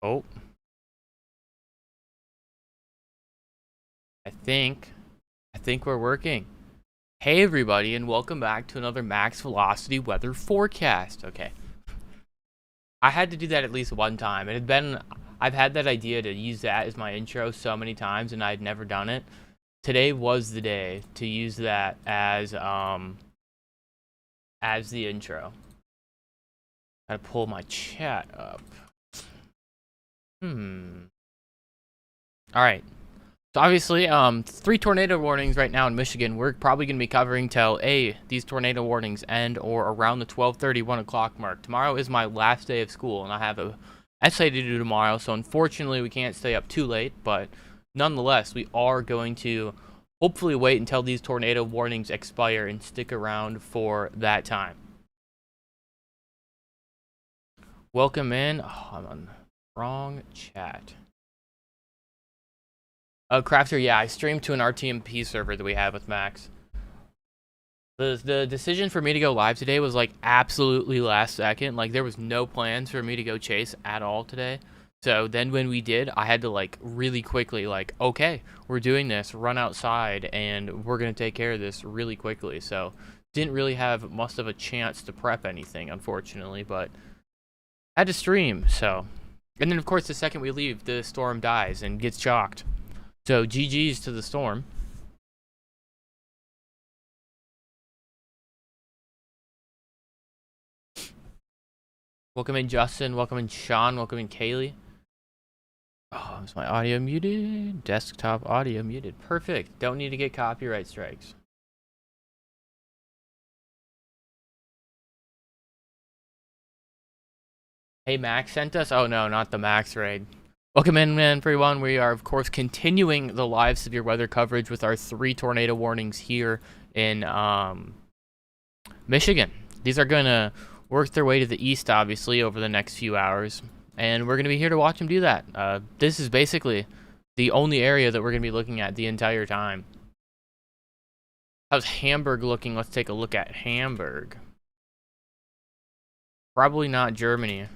Oh, I think we're working. Hey everybody, and welcome back to another max velocity weather forecast. Okay, I had to do that at least one time. I've had that idea to use that as my intro so many times, and I'd never done it. Today was the day to use that as the intro. Gotta pull my chat up. All right. So obviously, 3 tornado warnings right now in Michigan. We're probably going to be covering till these tornado warnings end or around the 12:30, 1 o'clock mark. Tomorrow is my last day of school, and I have a essay to do tomorrow. So unfortunately, we can't stay up too late. But nonetheless, we are going to hopefully wait until these tornado warnings expire and stick around for that time. Welcome in. Oh, I'm on the wrong chat. Crafter, yeah, I streamed to an RTMP server that we have with Max. The decision for me to go live today was like absolutely last second. Like there was no plans for me to go chase at all today. So then when we did, I had to like really quickly like, okay, we're doing this, run outside and we're going to take care of this really quickly. So didn't really have much of a chance to prep anything, unfortunately, but had to stream. So, and then of course the second we leave, the storm dies and gets chalked. So GG's to the storm. Welcome in Justin, welcome in Sean, welcome in Kaylee. Oh, is my audio muted? Desktop audio muted. Perfect. Don't need to get copyright strikes. Hey, Max sent us? Oh no, not the Max raid. Welcome in, everyone. We are, of course, continuing the live severe weather coverage with our 3 tornado warnings here in Michigan. These are going to work their way to the east, obviously, over the next few hours. And we're going to be here to watch them do that. This is basically the only area that we're going to be looking at the entire time. How's Hamburg looking? Let's take a look at Hamburg. Probably not Germany.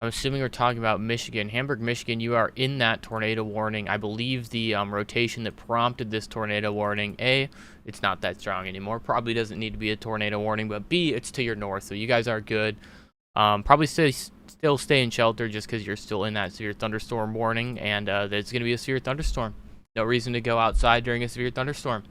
I'm assuming we're talking about Michigan. Hamburg, Michigan, you are in that tornado warning. I believe the rotation that prompted this tornado warning, A, it's not that strong anymore. Probably doesn't need to be a tornado warning, but B, it's to your north, so you guys are good. Probably still stay in shelter just because you're still in that severe thunderstorm warning, and there's going to be a severe thunderstorm. No reason to go outside during a severe thunderstorm.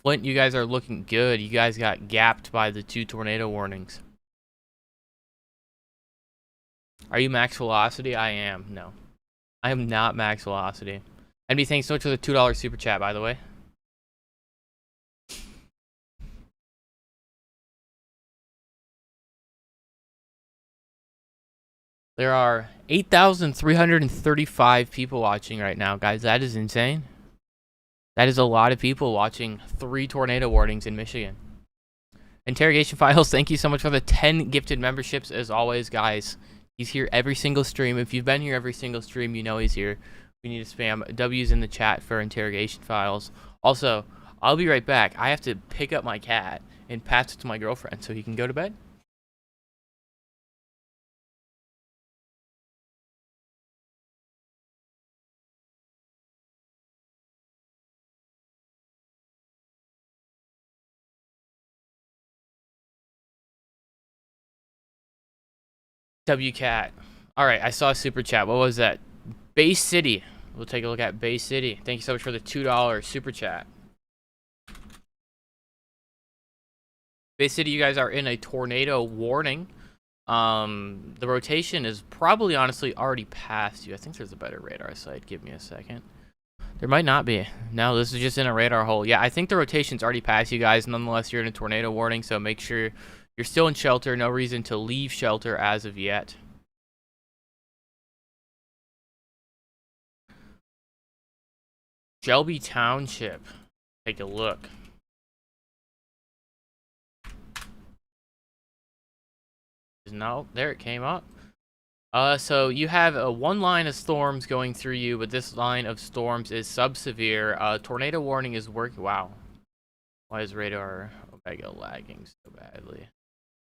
Flint, you guys are looking good. You guys got gapped by the 2 tornado warnings. Are you max velocity? I am. No. I am not max velocity. NB, thanks so much for the $2 super chat, by the way. There are 8,335 people watching right now, guys. That is insane. That is a lot of people watching 3 tornado warnings in Michigan. Interrogation Files, thank you so much for the 10 gifted memberships. As always, guys, he's here every single stream. If you've been here every single stream, you know he's here. We need to spam W's in the chat for Interrogation Files. Also, I'll be right back. I have to pick up my cat and pass it to my girlfriend so he can go to bed. WCat. All right, I saw a super chat. What was that? Bay City. We'll take a look at Bay City. Thank you so much for the $2 super chat. Bay City, you guys are in a tornado warning. The rotation is probably honestly already past you. I think there's a better radar site. Give me a second. There might not be. No, this is just in a radar hole. Yeah, I think the rotation's already past you guys. Nonetheless, you're in a tornado warning, so make sure you're still in shelter. No reason to leave shelter as of yet. Shelby Township. Take a look. No, there it came up. So you have one line of storms going through you, but this line of storms is sub-severe. Tornado warning is working. Wow. Why is radar Omega lagging so badly?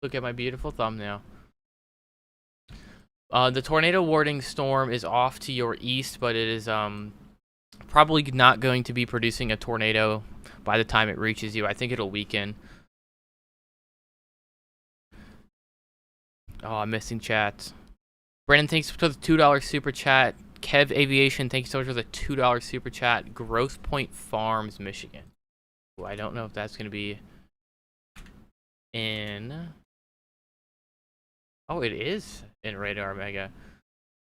Look at my beautiful thumbnail. The tornado warning storm is off to your east, but it is probably not going to be producing a tornado by the time it reaches you. I think it'll weaken. Oh, I'm missing chats. Brandon, thanks for the $2 super chat. Kev Aviation, thank you so much for the $2 super chat. Grosse Point Farms, Michigan. Ooh, I don't know if that's going to be in... Oh, it is in Radar Mega.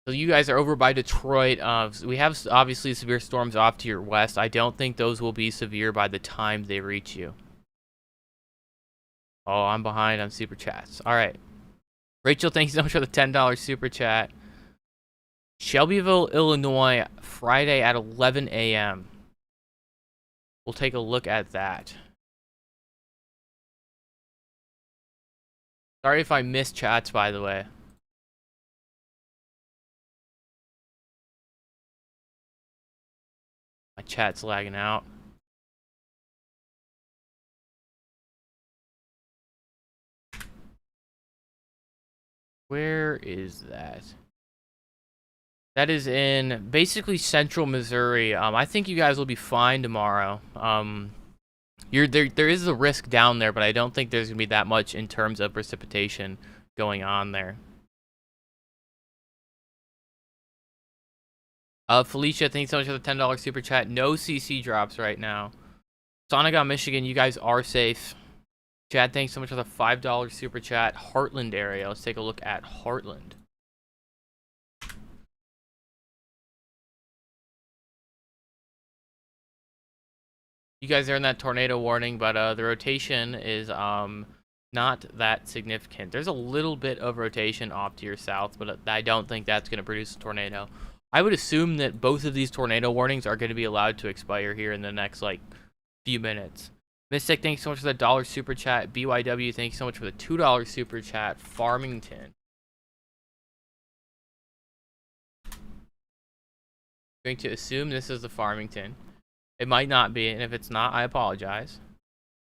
So you guys are over by Detroit. We have obviously severe storms off to your west. I don't think those will be severe by the time they reach you. Oh, I'm behind on super chats. All right. Rachel, thank you so much for the $10 super chat. Shelbyville, Illinois, Friday at 11 a.m. We'll take a look at that. Sorry if I missed chats, by the way. My chat's lagging out. Where is that? That is in basically central Missouri. I think you guys will be fine tomorrow. There is a risk down there, but I don't think there's gonna be that much in terms of precipitation going on there. Felicia, thanks so much for the $10 super chat. No CC drops right now. Sonagon, Michigan, you guys are safe. Chad, thanks so much for the $5 super chat. Heartland area. Let's take a look at Heartland. You guys are in that tornado warning, but the rotation is not that significant. There's a little bit of rotation off to your south, but I don't think that's going to produce a tornado. I would assume that both of these tornado warnings are going to be allowed to expire here in the next few minutes. Mystic, thanks so much for the $1 super chat. BYW, thanks so much for the $2 super chat. Farmington. Going to assume this is the Farmington. It might not be, and if it's not, I apologize.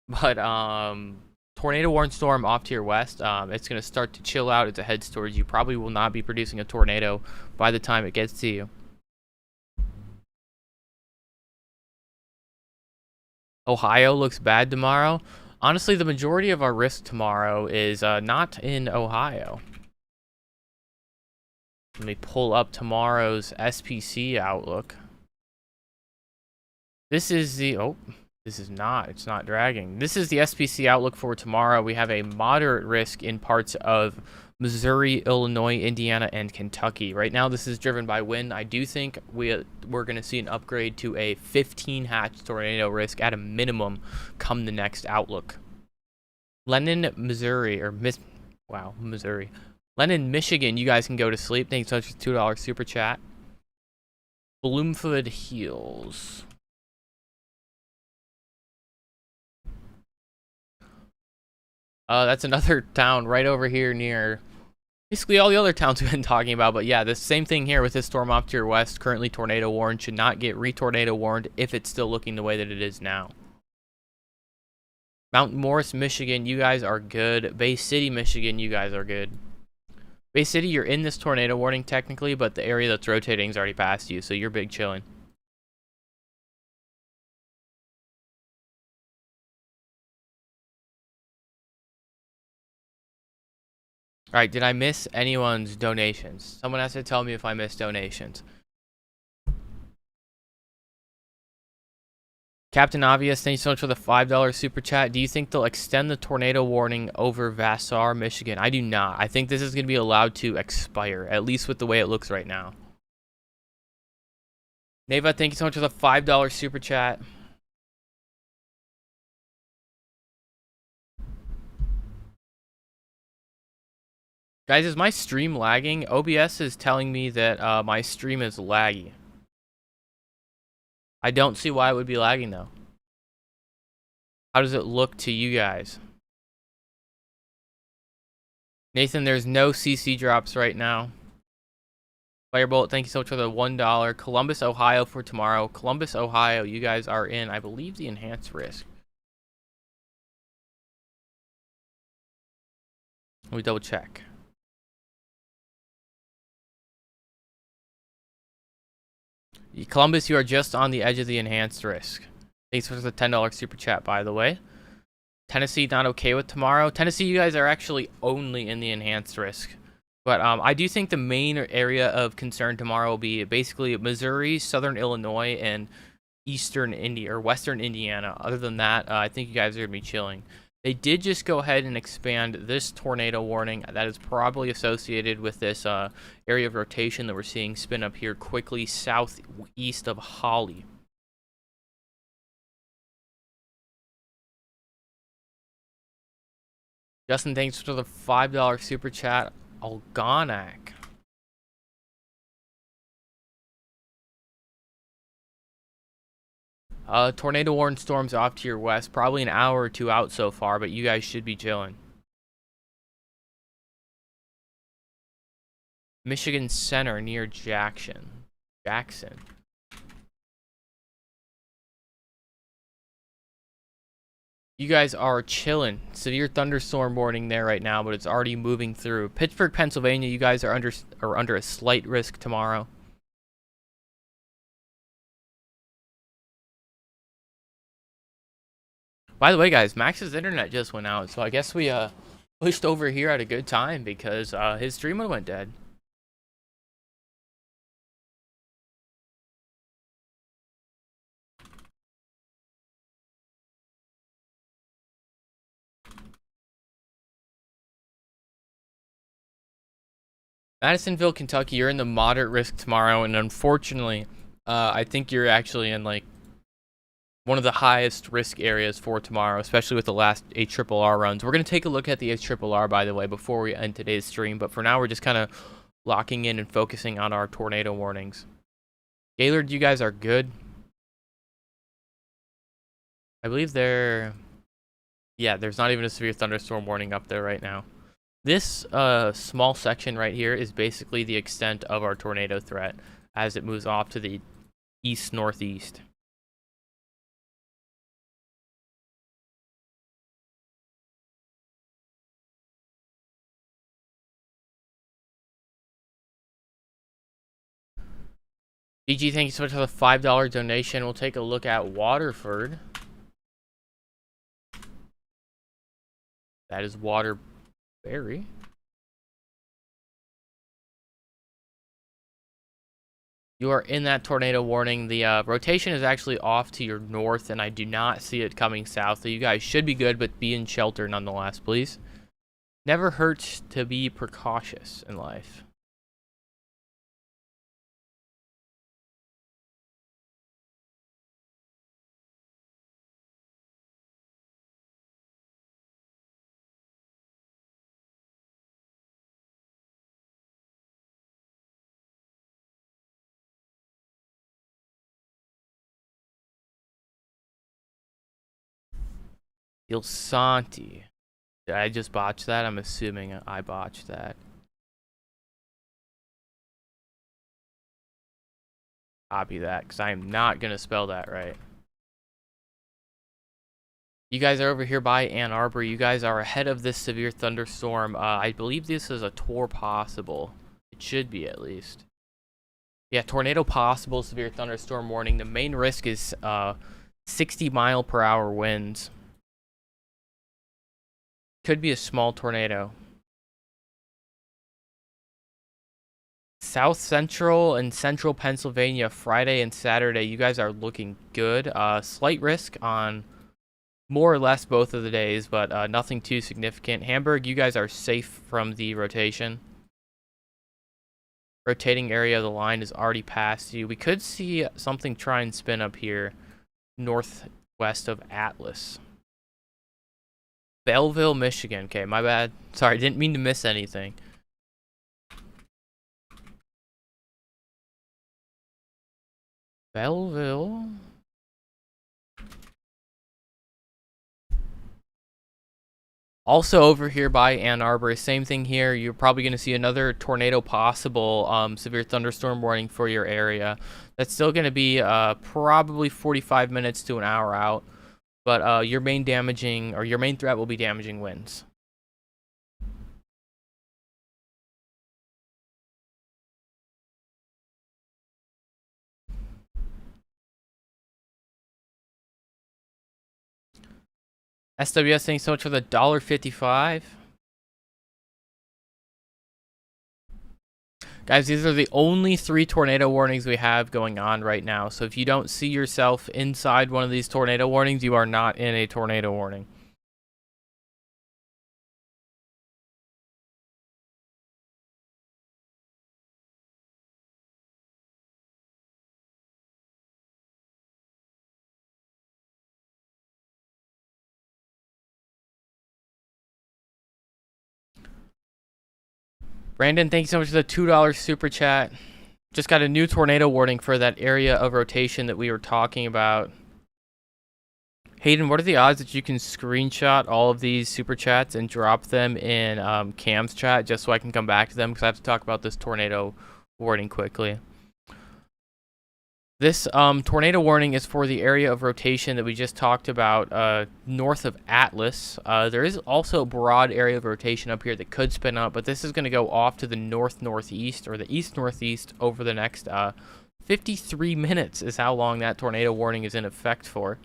But tornado warning storm off to your west. It's going to start to chill out as it heads towards you. Probably will not be producing a tornado by the time it gets to you. Ohio looks bad tomorrow. Honestly, the majority of our risk tomorrow is not in Ohio. Let me pull up tomorrow's SPC outlook. This is the... Oh, this is not. It's not dragging. This is the SPC outlook for tomorrow. We have a moderate risk in parts of Missouri, Illinois, Indiana, and Kentucky. Right now, this is driven by wind. I do think we're going to see an upgrade to a 15-hatch tornado risk at a minimum come the next outlook. Lennon, Missouri, or Missouri. Lennon, Michigan, you guys can go to sleep. Thanks so much for the $2 super chat. Bloomfield Hills. That's another town right over here near basically all the other towns we've been talking about. But yeah, the same thing here with this storm off to your west. Currently tornado warned. Should not get re-tornado warned if it's still looking the way that it is now. Mount Morris, Michigan, you guys are good. Bay City, Michigan, you guys are good. Bay City, you're in this tornado warning technically, but the area that's rotating is already past you, so you're big chilling. All right, did I miss anyone's donations? Someone has to tell me if I missed donations. Captain Obvious, thank you so much for the $5 super chat. Do you think they'll extend the tornado warning over Vassar, Michigan? I do not. I think this is going to be allowed to expire, at least with the way it looks right now. Neva, thank you so much for the $5 super chat. Guys, is my stream lagging? OBS is telling me that my stream is laggy. I don't see why it would be lagging, though. How does it look to you guys? Nathan, there's no CC drops right now. Firebolt, thank you so much for the $1. Columbus, Ohio for tomorrow. Columbus, Ohio, you guys are in, I believe, the enhanced risk. Let me double check. Columbus, you are just on the edge of the enhanced risk. Thanks for the $10 super chat, by the way. Tennessee, not okay with tomorrow. Tennessee, you guys are actually only in the enhanced risk. But I do think the main area of concern tomorrow will be basically Missouri, Southern Illinois, and Eastern India or Western Indiana. Other than that, I think you guys are going to be chilling. They did just go ahead and expand this tornado warning that is probably associated with this area of rotation that we're seeing spin up here quickly southeast of Holly. Justin, thanks for the $5 super chat. Algonac. Tornado warning storms off to your west. Probably an hour or two out so far, but you guys should be chilling. Michigan Center near Jackson. You guys are chilling. Severe thunderstorm warning there right now, but it's already moving through. Pittsburgh, Pennsylvania, you guys are under a slight risk tomorrow. By the way, guys, Max's internet just went out, so I guess we pushed over here at a good time because his stream went dead. Madisonville, Kentucky, you're in the moderate risk tomorrow, and unfortunately, I think you're actually in like one of the highest risk areas for tomorrow, especially with the last HRRR runs. We're going to take a look at the HRRR, by the way, before we end today's stream, but for now, we're just kind of locking in and focusing on our tornado warnings. Gaylord, you guys are good. I believe yeah, there's not even a severe thunderstorm warning up there right now. This small section right here is basically the extent of our tornado threat as it moves off to the east-northeast. DG, thank you so much for the $5 donation. We'll take a look at Waterford. That is Waterbury. You are in that tornado warning. The rotation is actually off to your north, and I do not see it coming south. So you guys should be good, but be in shelter nonetheless, please. Never hurts to be precautious in life. Il Santi. Did I just botch that? I'm assuming I botched that. Copy that, because I am not going to spell that right. You guys are over here by Ann Arbor. You guys are ahead of this severe thunderstorm. I believe this is a tor possible. It should be, at least. Yeah, tornado possible, severe thunderstorm warning. The main risk is 60-mile-per-hour winds. Could be a small tornado. South Central and Central Pennsylvania, Friday and Saturday, you guys are looking good. Slight risk on more or less both of the days, but nothing too significant. Hamburg, you guys are safe from the rotation. Rotating area of the line is already past you. We could see something try and spin up here northwest of Atlas. Belleville, Michigan. Okay, my bad. Sorry, didn't mean to miss anything. Belleville. Also over here by Ann Arbor, same thing here. You're probably going to see another tornado possible, severe thunderstorm warning for your area. That's still going to be probably 45 minutes to an hour out. But your main threat will be damaging winds. SWS, thanks so much for the $1.55. Guys, these are the only 3 tornado warnings we have going on right now. So if you don't see yourself inside one of these tornado warnings, you are not in a tornado warning. Brandon, thank you so much for the $2 super chat. Just got a new tornado warning for that area of rotation that we were talking about. Hayden, what are the odds that you can screenshot all of these super chats and drop them in Cam's chat just so I can come back to them, because I have to talk about this tornado warning quickly. This tornado warning is for the area of rotation that we just talked about north of Atlas. There is also a broad area of rotation up here that could spin up, but this is going to go off to the north-northeast or the east-northeast over the next 53 minutes is how long that tornado warning is in effect for.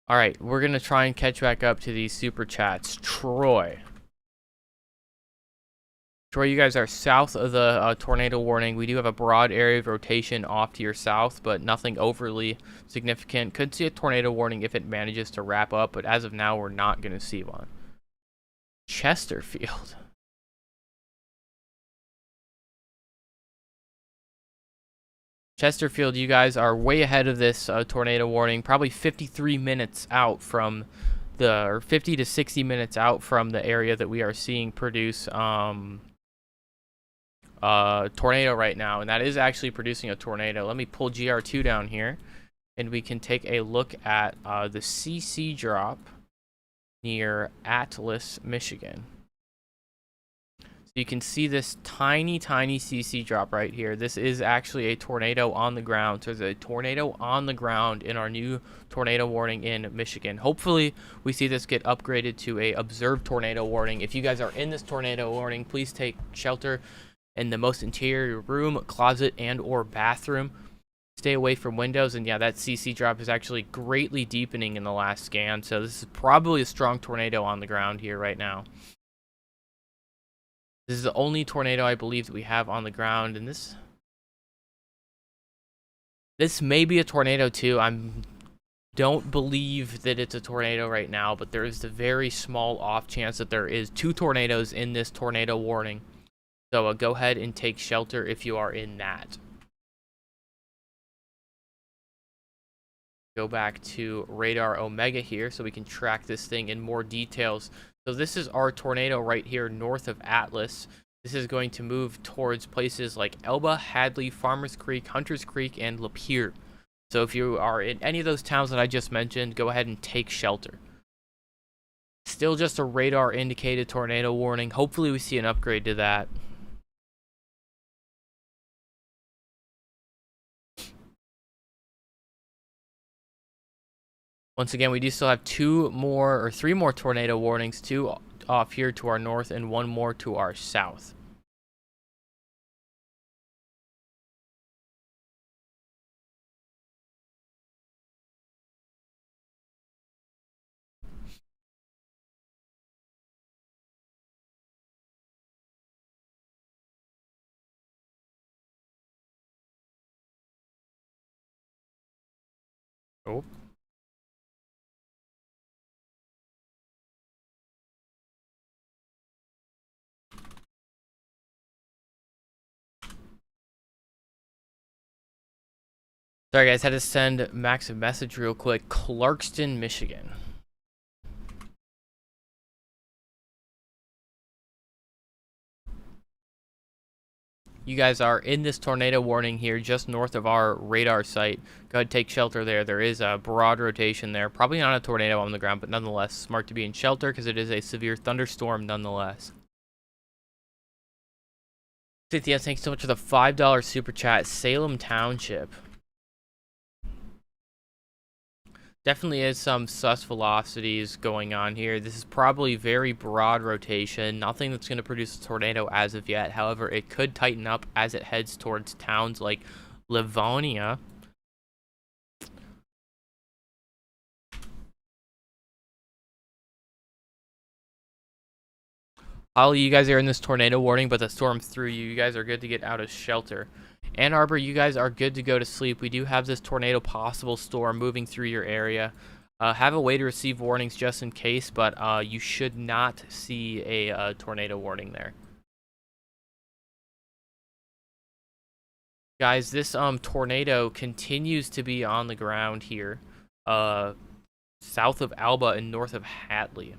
All right, we're going to try and catch back up to these super chats. Troy, you guys are south of the tornado warning. We do have a broad area of rotation off to your south, but nothing overly significant. Could see a tornado warning if it manages to wrap up, but as of now, we're not going to see one. Chesterfield. Chesterfield, you guys are way ahead of this tornado warning, probably 53 minutes out from or 50 to 60 minutes out from the area that we are seeing produce tornado right now, and that is actually producing a tornado. Let me pull GR2 down here, and we can take a look at the CC drop near Atlas, Michigan. You can see this tiny CC drop right here. This is actually a tornado on the ground. So there's a tornado on the ground in our new tornado warning in Michigan. Hopefully we see this get upgraded to a observed tornado warning. If you guys are in this tornado warning, please take shelter in the most interior room, closet, and or bathroom. Stay away from windows. And yeah, that CC drop is actually greatly deepening in the last scan. So this is probably a strong tornado on the ground here right now. This is the only tornado I believe that we have on the ground, and this may be a tornado too. Don't believe that it's a tornado right now, but there is the very small off chance that there is 2 tornadoes in this tornado warning. So go ahead and take shelter if you are in that. Go back to radar Omega here so we can track this thing in more details. So this is our tornado right here north of Atlas. This is going to move towards places like Elba, Hadley, Farmers Creek, Hunters Creek, and Lapeer. So if you are in any of those towns that I just mentioned, go ahead and take shelter. Still just a radar indicated tornado warning. Hopefully we see an upgrade to that. Once again, we do still have 3 more tornado warnings, 2 off here to our north and 1 more to our south. Oh. Sorry guys, had to send Max a message real quick. Clarkston, Michigan. You guys are in this tornado warning here just north of our radar site. Go ahead, take shelter there. There is a broad rotation there. Probably not a tornado on the ground, but nonetheless smart to be in shelter because it is a severe thunderstorm nonetheless. Cynthia, thanks so much for the $5 super chat. Salem Township. Definitely is some sus velocities going on here. This is probably very broad rotation. Nothing that's going to produce a tornado as of yet. However, it could tighten up as it heads towards towns like Livonia. Holly, you guys are in this tornado warning, but the storm's through you. You guys are good to get out of shelter. Ann Arbor, you guys are good to go to sleep. We do have this tornado possible storm moving through your area. Have a way to receive warnings just in case, but you should not see a tornado warning there. Guys, this tornado continues to be on the ground here, south of Alba and north of Hadley.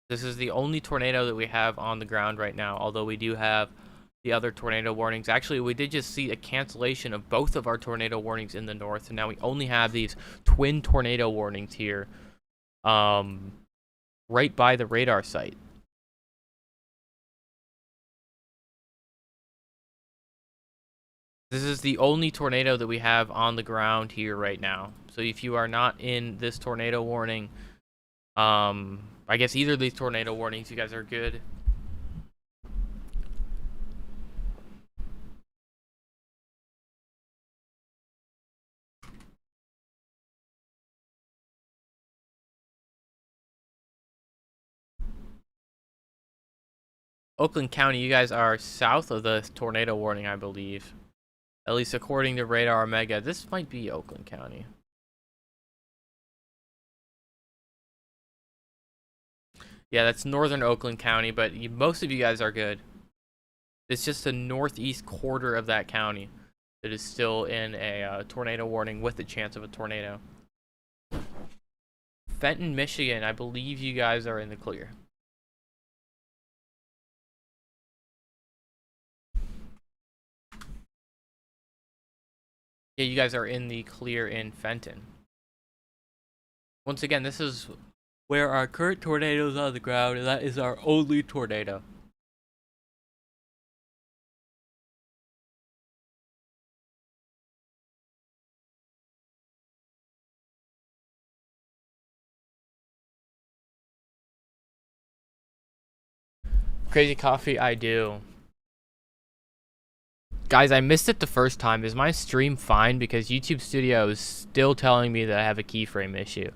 This is the only tornado that we have on the ground right now, although we do have the other tornado warnings. Actually, we did just see a cancellation of both of our tornado warnings in the north, and now we only have these twin tornado warnings here, right by the radar site. This is the only tornado that we have on the ground here right now. So if you are not in this tornado warning, I guess either of these tornado warnings, you guys are good. Oakland County, you guys are south of the tornado warning, I believe. At least according to Radar Omega. This might be Oakland County. Yeah, that's northern Oakland County, but most of you guys are good. It's just the northeast quarter of that county that is still in a tornado warning with the chance of a tornado. Fenton, Michigan, I believe you guys are in the clear. Yeah, you guys are in the clear in Fenton. Once again, this is where our current tornado is on the ground, and that is our only tornado. Crazy Coffee, I do. Guys, I missed it the first time. Is my stream fine? Because YouTube Studio is still telling me that I have a keyframe issue.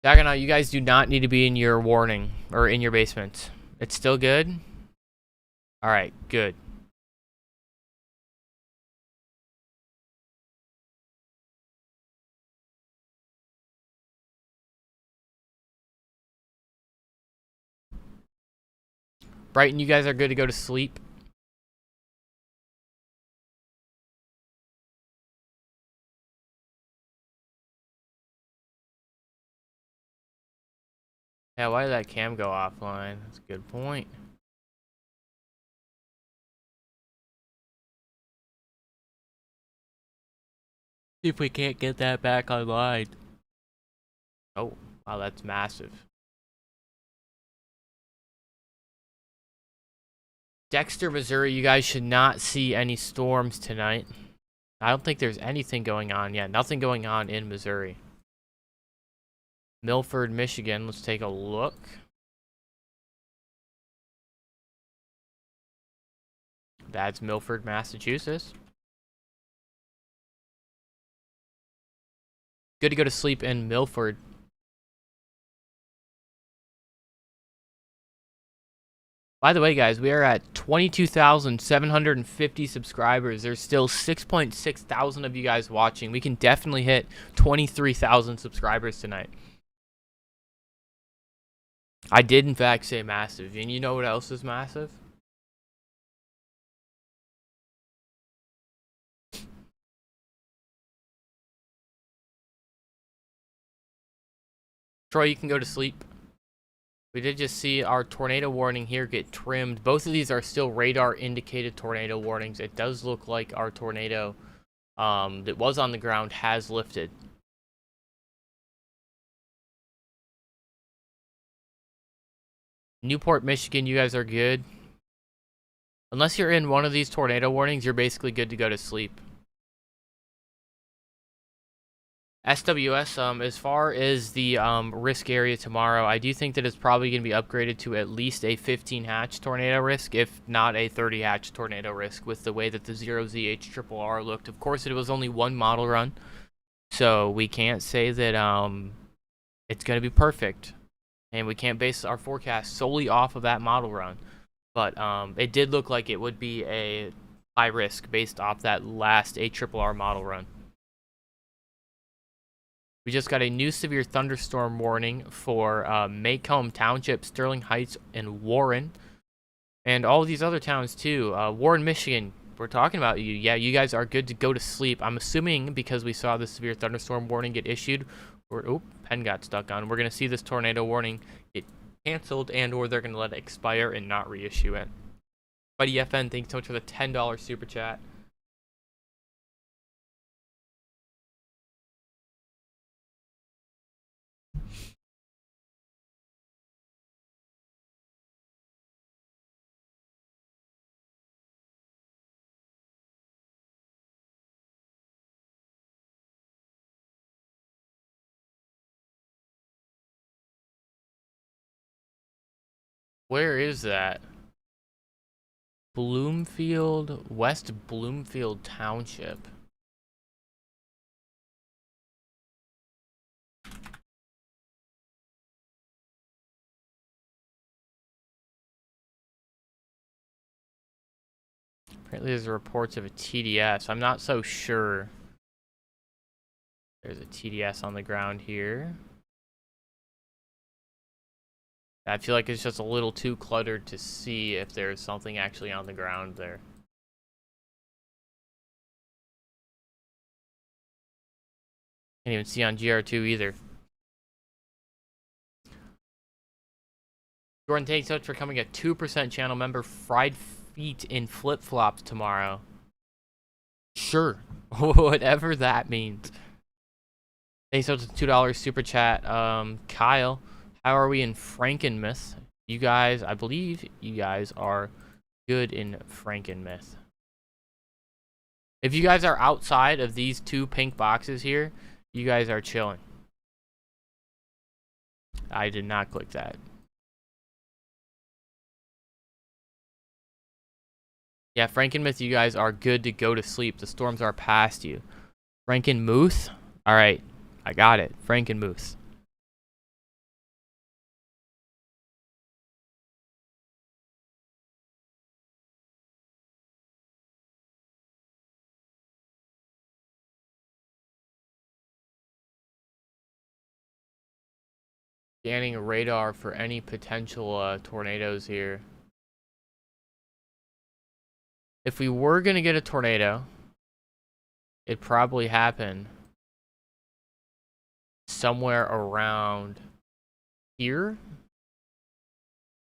Dagonaut, you guys do not need to be in your warning, or in your basement. It's still good? Alright, good. Brighton, you guys are good to go to sleep. Yeah, why did that cam go offline? That's a good point. See if we can't get that back online. Oh, wow, that's massive. Dexter, Missouri, you guys should not see any storms tonight. I don't think there's anything going on yet. Nothing going on in Missouri. Milford, Michigan, let's take a look. That's Milford, Massachusetts. Good to go to sleep in Milford. By the way, guys, we are at 22,750 subscribers. There's still 6.6 thousand of you guys watching. We can definitely hit 23,000 subscribers tonight. I did, in fact, say massive. And you know what else is massive? Troy, you can go to sleep. We did just see our tornado warning here get trimmed. Both of these are still radar indicated tornado warnings. It does look like our tornado that was on the ground has lifted. Newport, Michigan, you guys are good. Unless you're in one of these tornado warnings, you're basically good to go to sleep. SWS, as far as the risk area tomorrow, I do think that it's probably going to be upgraded to at least a 15 hatch tornado risk, if not a 30 hatch tornado risk, with the way that the 0ZH looked. Of course, it was only one model run, so we can't say that it's going to be perfect, and we can't base our forecast solely off of that model run. But it did look like it would be a high risk based off that last ARRR model run. We just got a new severe thunderstorm warning for Maycomb Township, Sterling Heights, and Warren. And all these other towns too. Warren, Michigan, we're talking about you. Yeah, you guys are good to go to sleep. I'm assuming because we saw the severe thunderstorm warning get issued. Oh, pen got stuck on. We're going to see this tornado warning get canceled, and or they're going to let it expire and not reissue it. Buddy FN, thanks so much for the $10 super chat. Where is that? Bloomfield, West Bloomfield Township. Apparently there's reports of a TDS. I'm not so sure. There's a TDS on the ground here. I feel like it's just a little too cluttered to see if there's something actually on the ground there. Can't even see on GR2 either. Jordan, thanks so much for coming a 2% channel member. Fried feet in flip-flops tomorrow. Sure. Whatever that means. Thanks so much for the $2 super chat. Kyle, how are we in Frankenmuth? You guys, I believe you guys are good in Frankenmuth. If you guys are outside of these two pink boxes here, you guys are chilling. I did not click that. Yeah, Frankenmuth, you guys are good to go to sleep. The storms are past you. Frankenmuth? Alright, I got it. Frankenmuth. Scanning radar for any potential tornadoes here. If we were going to get a tornado, it'd probably happen somewhere around here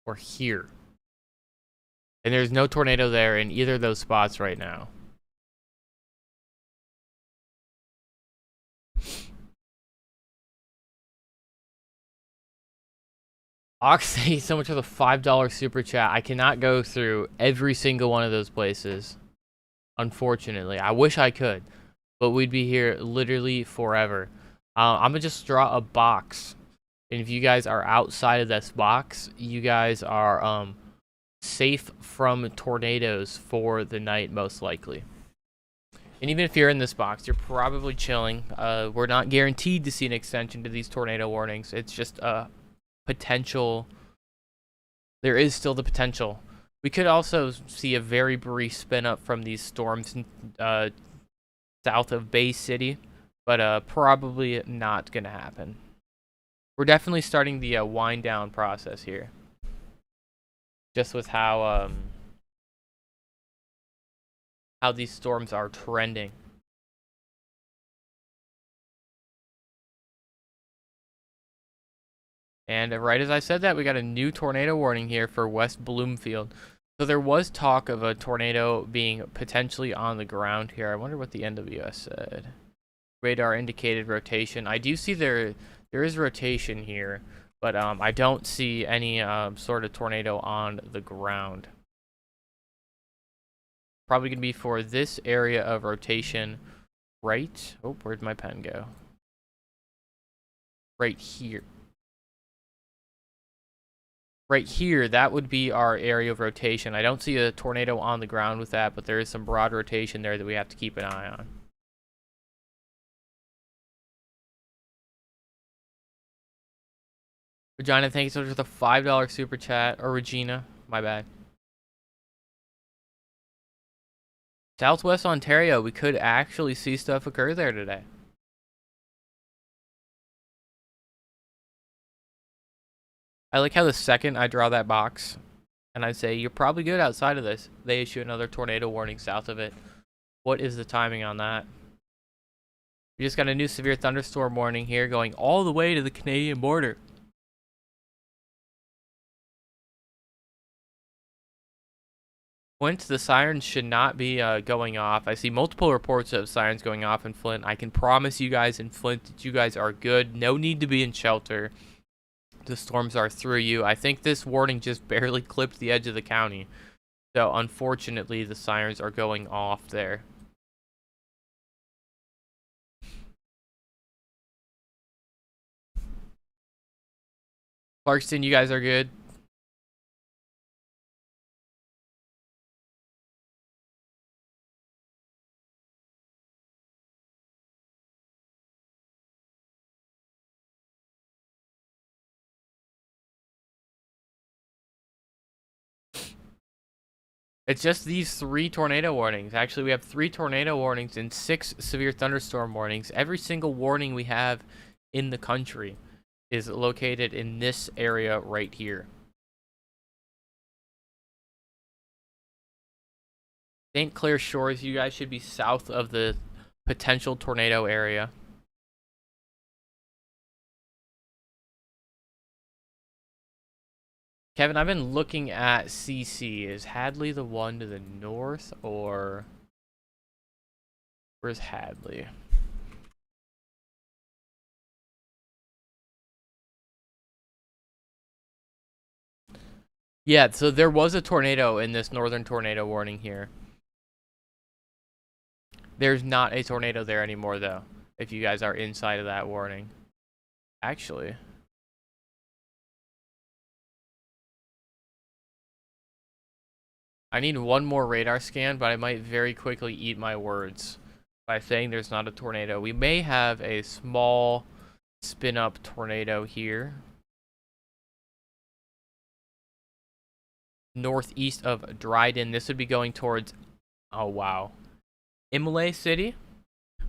or here. And there's no tornado there in either of those spots right now. Ox, thank you so much for the $5 super chat. I cannot go through every single one of those places, unfortunately. I wish I could, but we'd be here literally forever. I'm going to just draw a box. And if you guys are outside of this box, you guys are safe from tornadoes for the night, most likely. And even if you're in this box, you're probably chilling. We're not guaranteed to see an extension to these tornado warnings. It's just a potential. There is still the potential. We could also see a very brief spin up from these storms south of Bay City, but probably not going to happen. We're definitely starting the wind down process here. Just with how these storms are trending. And right as I said that, we got a new tornado warning here for West Bloomfield. So there was talk of a tornado being potentially on the ground here. I wonder what the NWS said. Radar indicated rotation. I do see there is rotation here, but I don't see any sort of tornado on the ground. Probably gonna be for this area of rotation, right? Oh, where'd my pen go? Right here. Right here, that would be our area of rotation. I don't see a tornado on the ground with that, but there is some broad rotation there that we have to keep an eye on. Regina, thank you so much for the $5 super chat. Or Regina, my bad. Southwest Ontario, we could actually see stuff occur there today. I like how the second I draw that box and I say, you're probably good outside of this, they issue another tornado warning south of it. What is the timing on that? We just got a new severe thunderstorm warning here going all the way to the Canadian border. Flint, the sirens should not be going off. I see multiple reports of sirens going off in Flint. I can promise you guys in Flint that you guys are good. No need to be in shelter. The storms are through you. I think this warning just barely clipped the edge of the county. So unfortunately, the sirens are going off there. Clarkston, you guys are good. It's just these 3 tornado warnings. Actually, we have 3 tornado warnings and 6 severe thunderstorm warnings. Every single warning we have in the country is located in this area right here. St. Clair Shores, you guys should be south of the potential tornado area. Kevin, I've been looking at CC. Is Hadley the one to the north, or where's Hadley? Yeah, so there was a tornado in this northern tornado warning here. There's not a tornado there anymore, though, if you guys are inside of that warning. Actually, I need one more radar scan, but I might very quickly eat my words by saying there's not a tornado. We may have a small spin-up tornado here. Northeast of Dryden. This would be going towards, oh wow, Imlay City.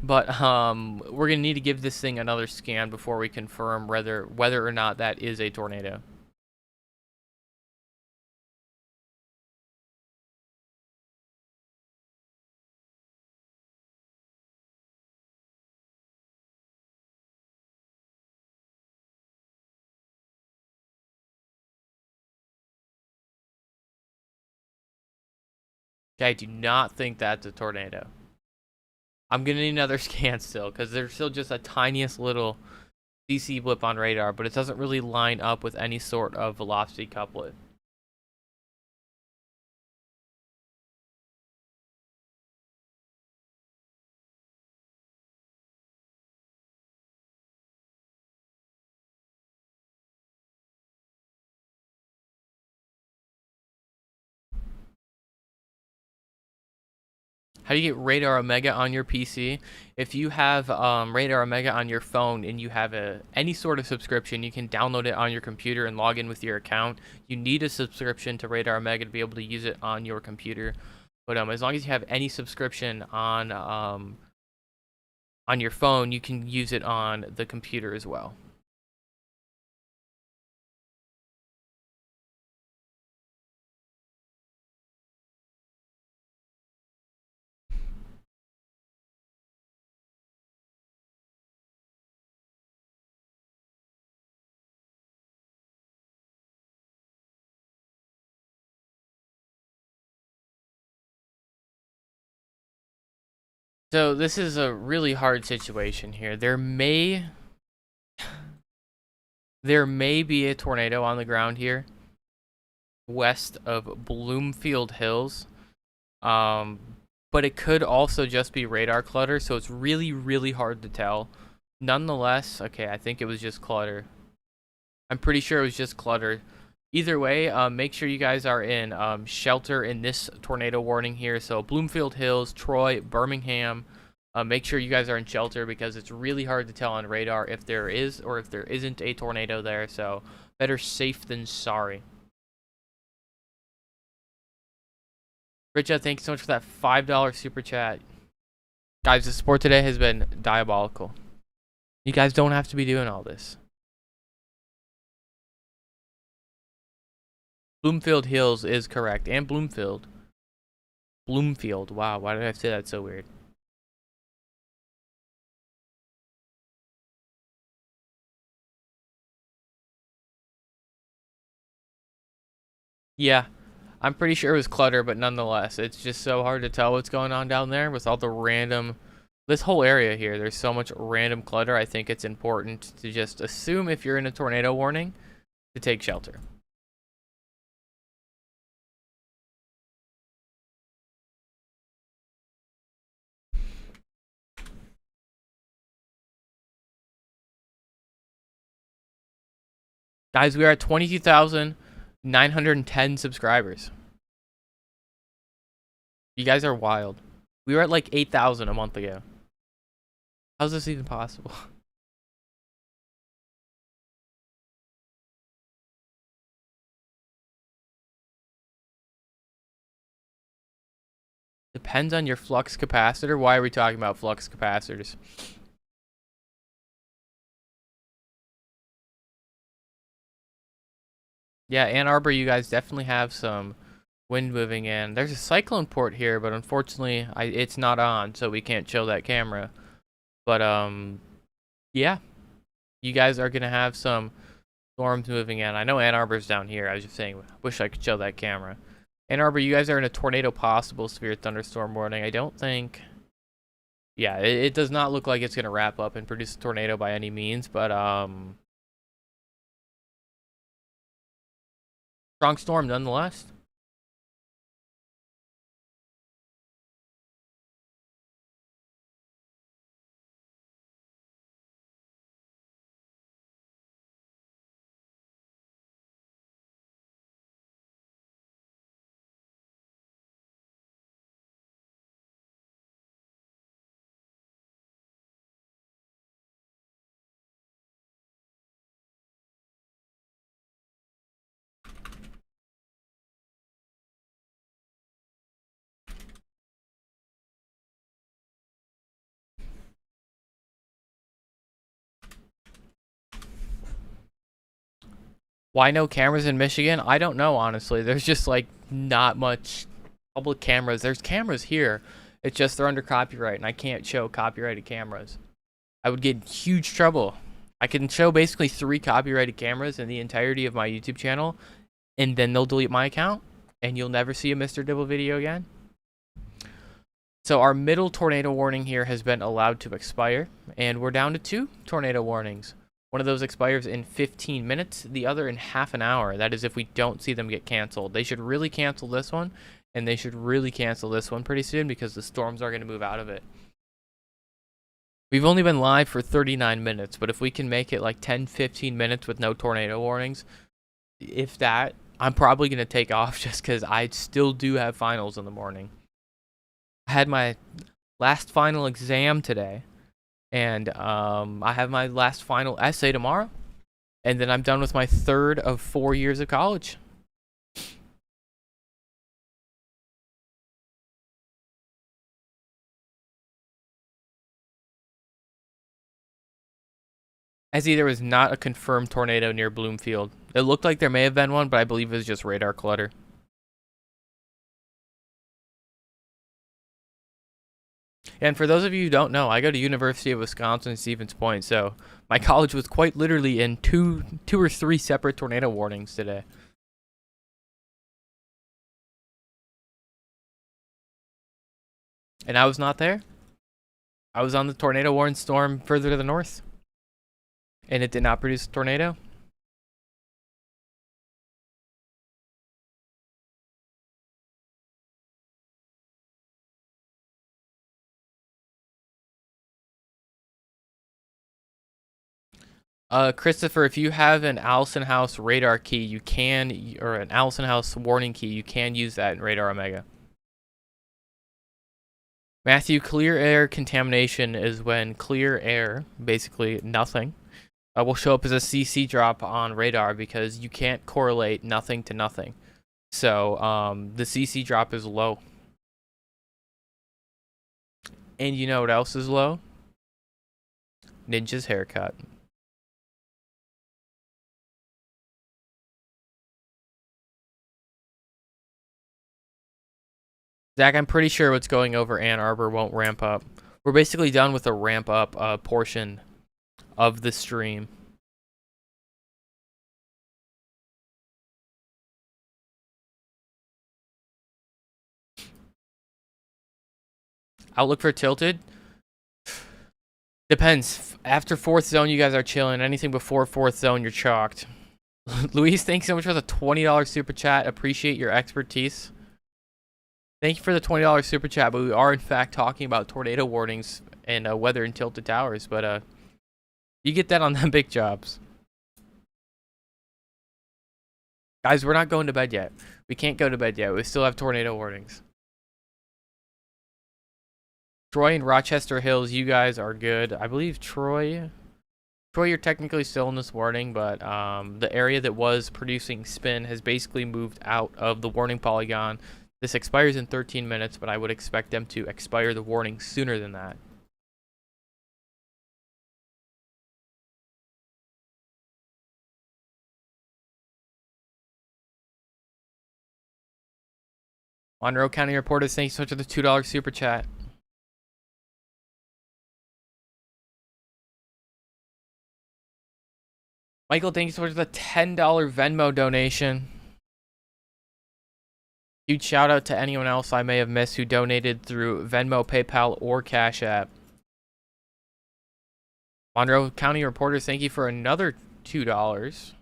But we're gonna need to give this thing another scan before we confirm whether or not that is a tornado. Okay, I do not think that's a tornado. I'm gonna need another scan still, because there's still just a tiniest little CC blip on radar, but it doesn't really line up with any sort of velocity couplet. How do you get Radar Omega on your PC? If you have Radar Omega on your phone and you have any sort of subscription, you can download it on your computer and log in with your account. You need a subscription to Radar Omega to be able to use it on your computer. But as long as you have any subscription on your phone, you can use it on the computer as well. So this is a really hard situation here. There may be a tornado on the ground here west of Bloomfield Hills. But it could also just be radar clutter, so it's really, really hard to tell. Nonetheless, okay, I think it was just clutter. I'm pretty sure it was just clutter. Either way, make sure you guys are in shelter in this tornado warning here. So Bloomfield Hills, Troy, Birmingham. Make sure you guys are in shelter because it's really hard to tell on radar if there is or if there isn't a tornado there. So better safe than sorry. Richa, thank you so much for that $5 super chat. Guys, the support today has been diabolical. You guys don't have to be doing all this. Bloomfield Hills is correct. And Bloomfield. Bloomfield. Wow, why did I say that so weird? Yeah, I'm pretty sure it was clutter, but nonetheless, it's just so hard to tell what's going on down there with all the random... This whole area here, there's so much random clutter. I think it's important to just assume if you're in a tornado warning to take shelter. Guys, we are at 22,910 subscribers. You guys are wild. We were at like 8,000 a month ago. How's this even possible? Depends on your flux capacitor. Why are we talking about flux capacitors? Yeah, Ann Arbor, you guys definitely have some wind moving in. There's a cyclone port here, but unfortunately, it's not on, so we can't show that camera. But, yeah. You guys are going to have some storms moving in. I know Ann Arbor's down here. I was just saying, wish I could show that camera. Ann Arbor, you guys are in a tornado possible severe thunderstorm warning. I don't think... Yeah, it does not look like it's going to wrap up and produce a tornado by any means, but, strong storm nonetheless. Why no cameras in Michigan? I don't know, honestly. There's just, like, not much public cameras. There's cameras here. It's just they're under copyright, and I can't show copyrighted cameras. I would get in huge trouble. I can show basically 3 copyrighted cameras in the entirety of my YouTube channel, and then they'll delete my account, and you'll never see a Mr.Dibble video again. So our middle tornado warning here has been allowed to expire, and we're down to 2 tornado warnings. One of those expires in 15 minutes, the other in half an hour. That is if we don't see them get canceled. They should really cancel this one, and they should really cancel this one pretty soon because the storms are going to move out of it. We've only been live for 39 minutes, but if we can make it like 10-15 minutes with no tornado warnings, if that, I'm probably going to take off just because I still do have finals in the morning. I had my last final exam today. And I have my last final essay tomorrow. And then I'm done with my 3rd of 4 years of college. As there was not a confirmed tornado near Bloomfield. It looked like there may have been one, but I believe it was just radar clutter. And for those of you who don't know, I go to University of Wisconsin Stevens Point, so my college was quite literally in two or three separate tornado warnings today. And I was not there? I was on the tornado warning storm further to the north, and it did not produce a tornado. Christopher, if you have an Allison House radar key, you can, or an Allison House warning key, you can use that in Radar Omega. Matthew, clear air contamination is when clear air, basically nothing, will show up as a CC drop on radar because you can't correlate nothing to nothing. So the CC drop is low. And you know what else is low? Ninja's haircut. Zach, I'm pretty sure what's going over Ann Arbor won't ramp up. We're basically done with the ramp up portion of the stream. Outlook for tilted? Depends. After 4th zone, you guys are chilling. Anything before 4th zone, you're chalked. Luis, thanks so much for the $20 super chat. Appreciate your expertise. Thank you for the $20 super chat, but we are in fact talking about tornado warnings and weather in tilted towers, but you get that on the big jobs. Guys, we're not going to bed yet. We can't go to bed yet. We still have tornado warnings. Troy and Rochester Hills, you guys are good. I believe Troy, you're technically still in this warning, but the area that was producing spin has basically moved out of the warning polygon. This expires in 13 minutes, but I would expect them to expire the warning sooner than that. Monroe County reporters, thanks so much for the $2 super chat. Michael, thank you so much for the $10 Venmo donation. Huge shout out to anyone else I may have missed who donated through Venmo, PayPal, or Cash App. Monroe County reporters, thank you for another $2.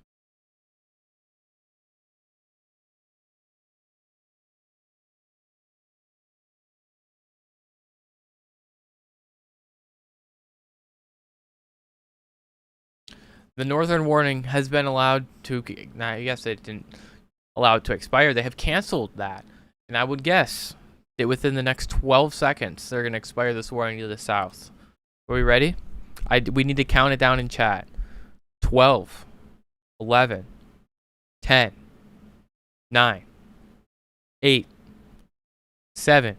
The Northern Warning has been allowed to, I guess it didn't allow it to expire. They have canceled that. And I would guess that within the next 12 seconds, they're going to expire this warning to the south. Are we ready? We need to count it down in chat. 12, 11, 10, 9, 8, 7,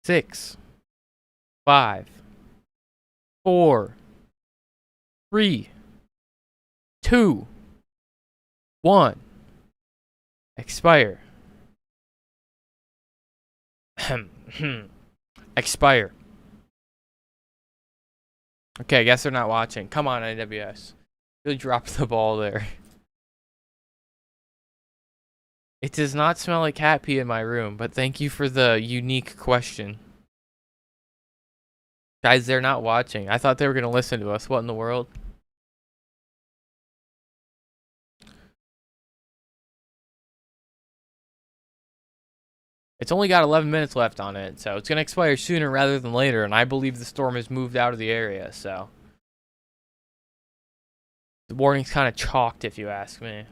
6, 5, 4, 3, 2, 1. Expire. Expire. Okay, I guess they're not watching. Come on, AWS. Really dropped the ball there. It does not smell like cat pee in my room, but thank you for the unique question. Guys, they're not watching. I thought they were going to listen to us. What in the world? It's only got 11 minutes left on it, so it's going to expire sooner rather than later, and I believe the storm has moved out of the area, so the warning's kind of chalked, if you ask me.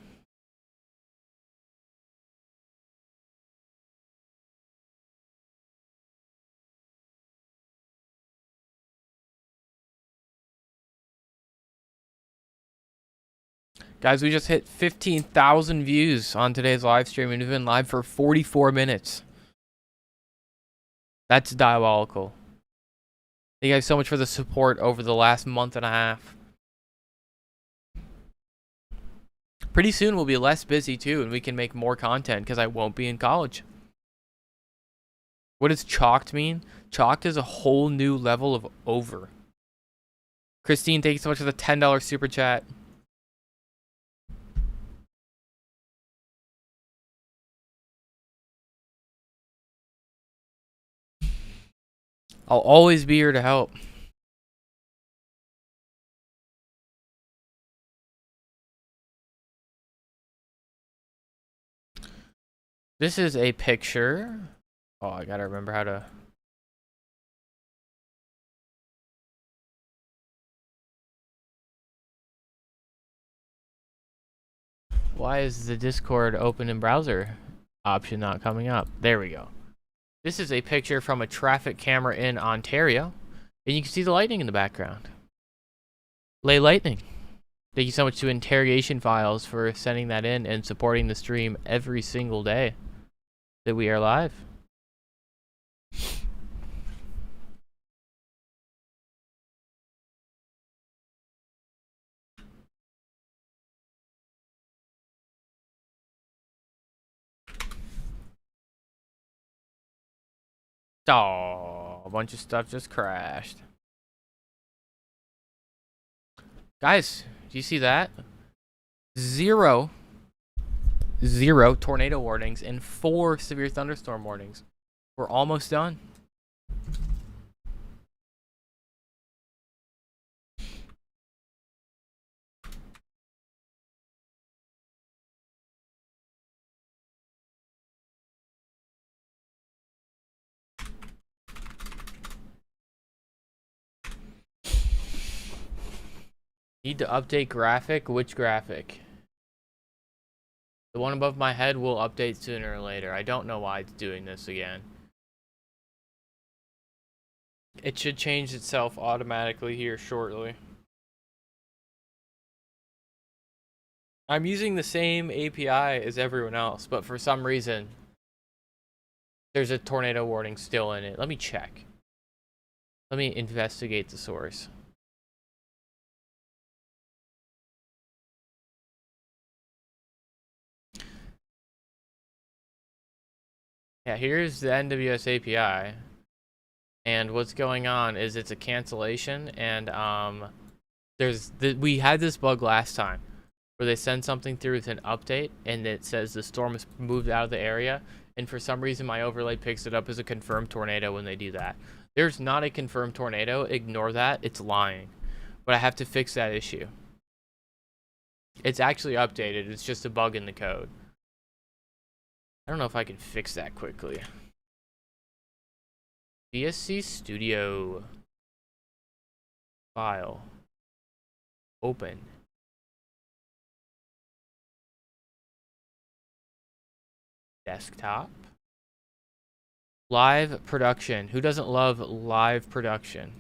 Guys, we just hit 15,000 views on today's live stream, and we've been live for 44 minutes. That's diabolical. Thank you guys so much for the support over the last month and a half. Pretty soon we'll be less busy too, and we can make more content because I won't be in college. What does chalked mean? Chalked is a whole new level of over. Christine, thank you so much for the $10 super chat. I'll always be here to help. This is a picture. Oh, I gotta remember how to. Why is the Discord open in browser option not coming up? There we go. This is a picture from a traffic camera in Ontario, and you can see the lightning in the background. Lay lightning. Thank you so much to Interrogation Files for sending that in and supporting the stream every single day that we are live. Oh, a bunch of stuff just crashed. Guys, do you see that? Zero tornado warnings and 4 severe thunderstorm warnings. We're almost done. Need to update graphic? Which graphic? The one above my head will update sooner or later. I don't know why it's doing this again. It should change itself automatically here shortly. I'm using the same API as everyone else, but for some reason, there's a tornado warning still in it. Let me check. Let me investigate the source. Yeah, here's the NWS API. And what's going on is it's a cancellation, and we had this bug last time where they send something through with an update and it says the storm has moved out of the area, and for some reason my overlay picks it up as a confirmed tornado when they do that. There's not a confirmed tornado, ignore that, it's lying. But I have to fix that issue. It's actually updated, it's just a bug in the code. I don't know if I can fix that quickly. BSC Studio. File. Open. Desktop. Live production. Who doesn't love live production?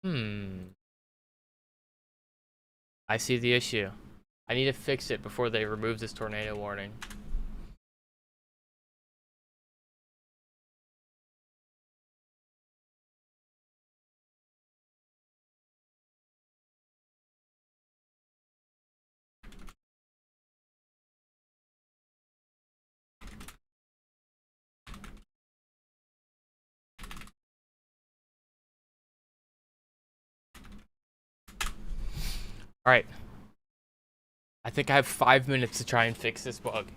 Hmm. I see the issue. I need to fix it before they remove this tornado warning. Alright. I think I have 5 minutes to try and fix this bug.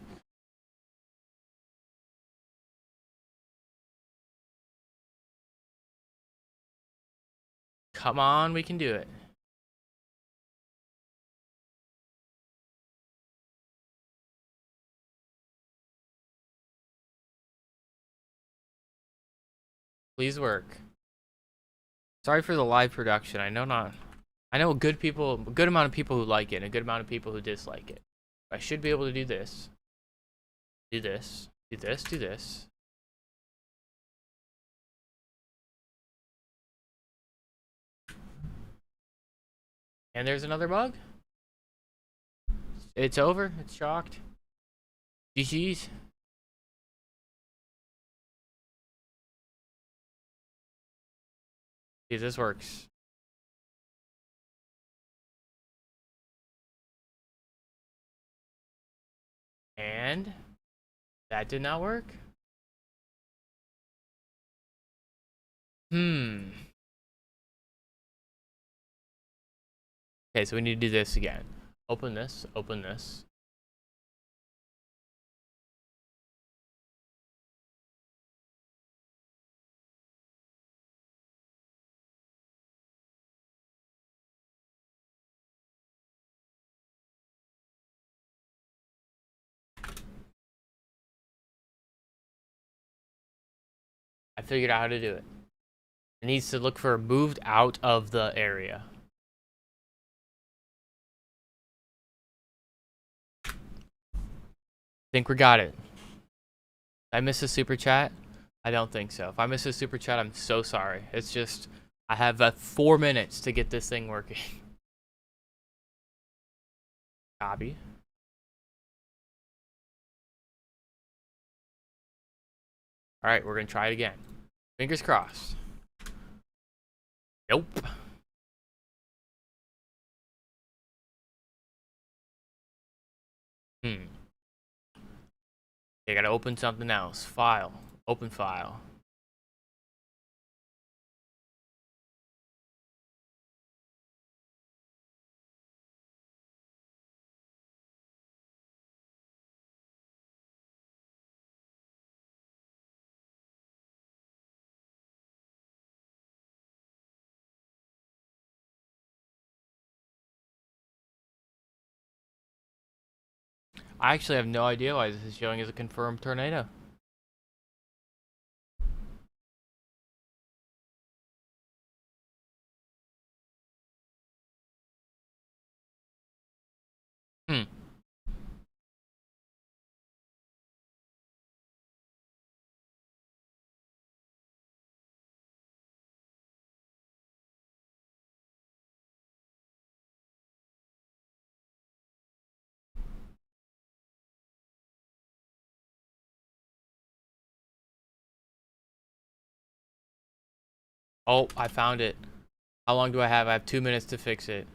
Come on, we can do it. Please work. Sorry for the live production. I know a good amount of people who like it and a good amount of people who dislike it. I should be able to do this. Do this. Do this. Do this. And there's another bug. It's over. It's shocked. GG's. See if this works. And that did not work. Okay, so we need to do this again. Open this, open this. I figured out how to do it. It needs to look for moved out of the area. Think we got it. Did I miss a super chat? I don't think so. If I miss a super chat, I'm so sorry. It's just, I have 4 minutes to get this thing working. Copy. Alright, we're going to try it again. Fingers crossed. Nope. You gotta open something else. File. Open file. I actually have no idea why this is showing as a confirmed tornado. Oh, I found it. How long do I have? I have 2 minutes to fix it.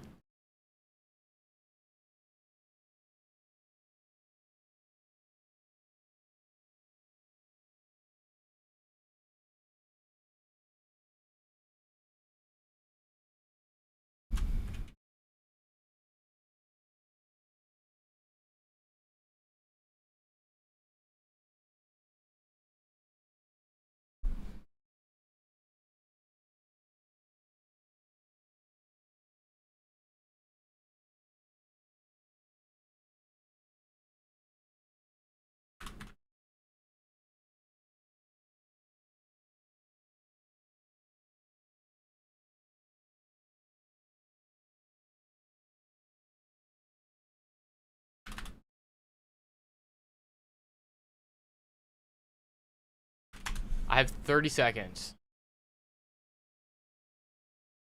I have 30 seconds.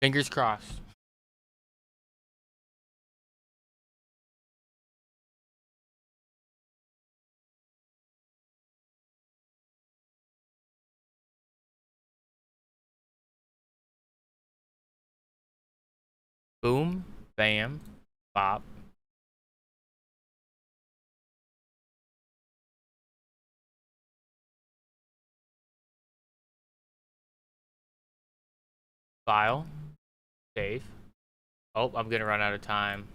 Fingers crossed. Boom, bam, bop. File. Save. Oh, I'm gonna run out of time.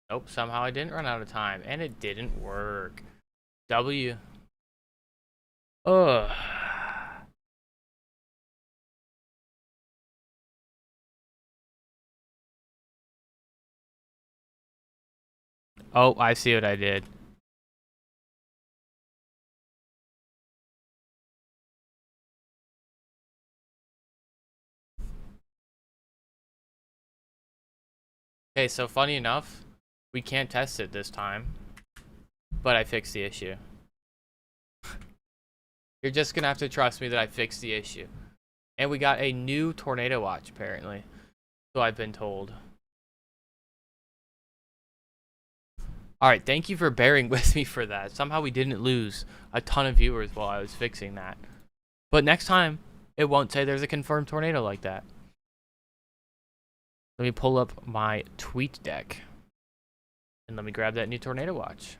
Nope, somehow I didn't run out of time, and it didn't work. W. Ugh. Oh, I see what I did. Okay, so funny enough, we can't test it this time, but I fixed the issue. You're just gonna have to trust me that I fixed the issue. And we got a new tornado watch, apparently. So I've been told. Alright, thank you for bearing with me for that. Somehow we didn't lose a ton of viewers while I was fixing that. But next time, it won't say there's a confirmed tornado like that. Let me pull up my tweet deck. And let me grab that new tornado watch.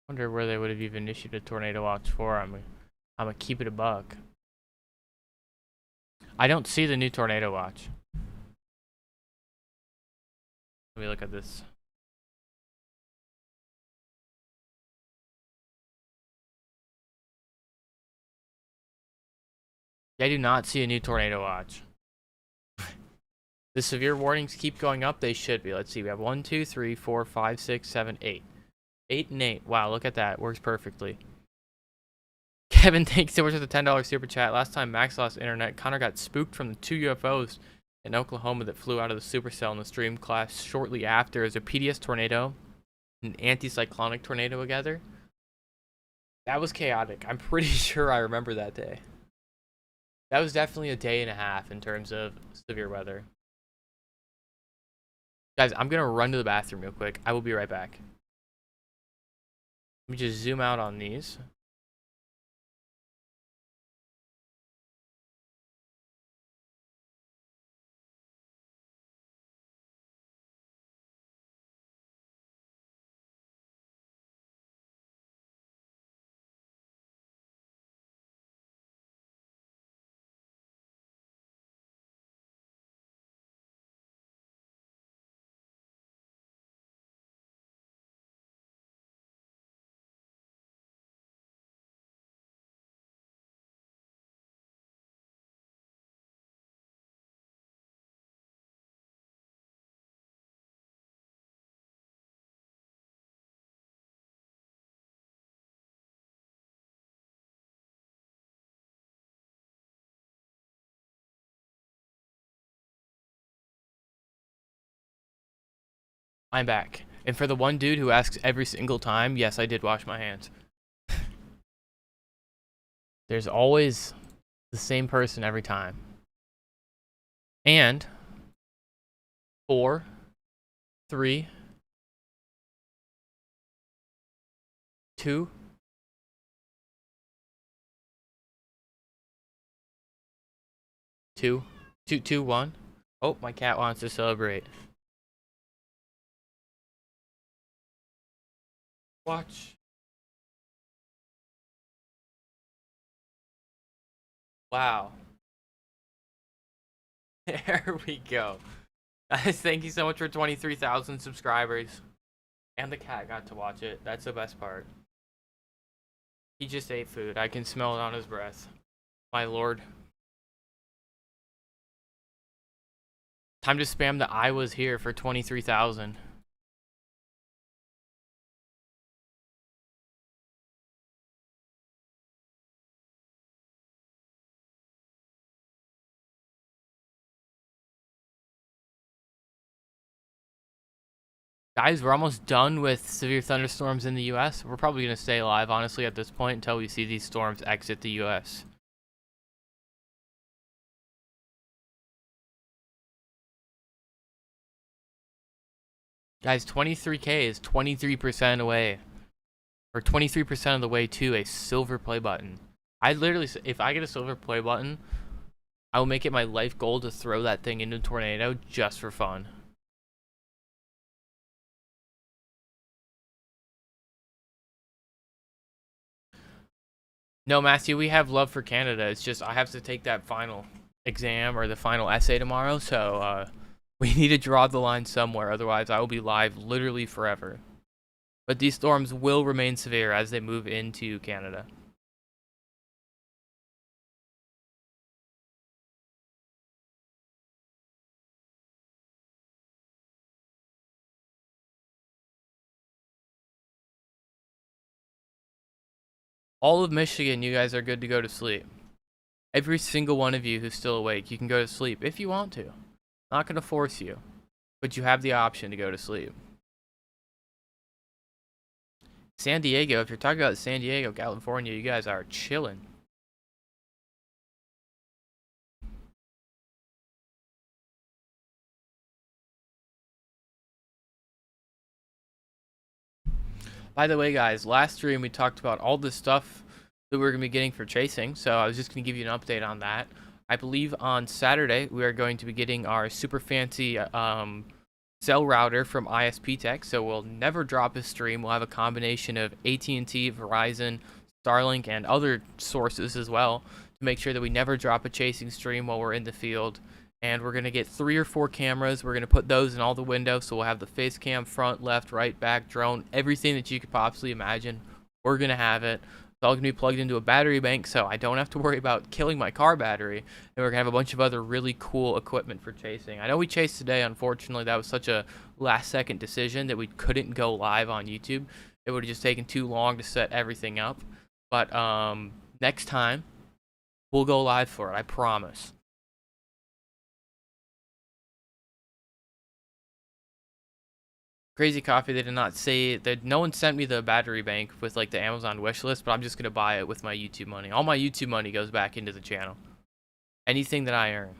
Wonder where they would have even issued a tornado watch for. I'm gonna keep it a buck. I don't see the new tornado watch. Let me look at this. I do not see a new tornado watch. The severe warnings keep going up. They should be. Let's see. We have 1, 2, 3, 4, 5, 6, 7, 8. 8 and 8. Wow, look at that. Works perfectly. Kevin, thanks so much for the $10 super chat. Last time Max lost internet, Connor got spooked from the 2 UFOs in Oklahoma that flew out of the supercell in the stream class shortly after as a PDS tornado and an anticyclonic tornado together. That was chaotic. I'm pretty sure I remember that day. That was definitely a day and a half in terms of severe weather. Guys, I'm going to run to the bathroom real quick. I will be right back. Let me just zoom out on these. I'm back. And for the one dude who asks every single time, yes, I did wash my hands. There's always the same person every time. And 4, 3, 2, 2, 2, 2, 1. Oh, my cat wants to celebrate. Watch. Wow. There we go. Guys, thank you so much for 23,000 subscribers. And the cat got to watch it. That's the best part. He just ate food. I can smell it on his breath. My lord. Time to spam the I was here for 23,000. Guys, we're almost done with severe thunderstorms in the U.S. We're probably going to stay alive, honestly, at this point until we see these storms exit the U.S. Guys, 23K is 23% away. Or 23% of the way to a silver play button. I literally, if I get a silver play button, I will make it my life goal to throw that thing into a tornado just for fun. No, Matthew, we have love for Canada. It's just I have to take that final exam or the final essay tomorrow, so we need to draw the line somewhere. Otherwise, I will be live literally forever. But these storms will remain severe as they move into Canada. All of Michigan, you guys are good to go to sleep. Every single one of you who's still awake, you can go to sleep if you want to. Not going to force you, but you have the option to go to sleep. San Diego, if you're talking about San Diego, California, you guys are chilling. By the way, guys, last stream we talked about all the stuff that we're going to be getting for chasing, so I was just going to give you an update on that. I believe on Saturday we are going to be getting our super fancy cell router from ISPTek, so we'll never drop a stream. We'll have a combination of AT&T, Verizon, Starlink, and other sources as well to make sure that we never drop a chasing stream while we're in the field. And we're going to get 3 or 4 cameras. We're going to put those in all the windows, so we'll have the face cam, front, left, right, back, drone, everything that you could possibly imagine. We're going to have it. It's all going to be plugged into a battery bank, so I don't have to worry about killing my car battery. And we're going to have a bunch of other really cool equipment for chasing. I know we chased today. Unfortunately, that was such a last-second decision that we couldn't go live on YouTube. It would have just taken too long to set everything up. But next time, we'll go live for it. I promise. Crazy Coffee, they did not say that. No one sent me the battery bank with like the Amazon wish list, but I'm just gonna buy it with my YouTube money. All my YouTube money goes back into the channel. Anything that I earn.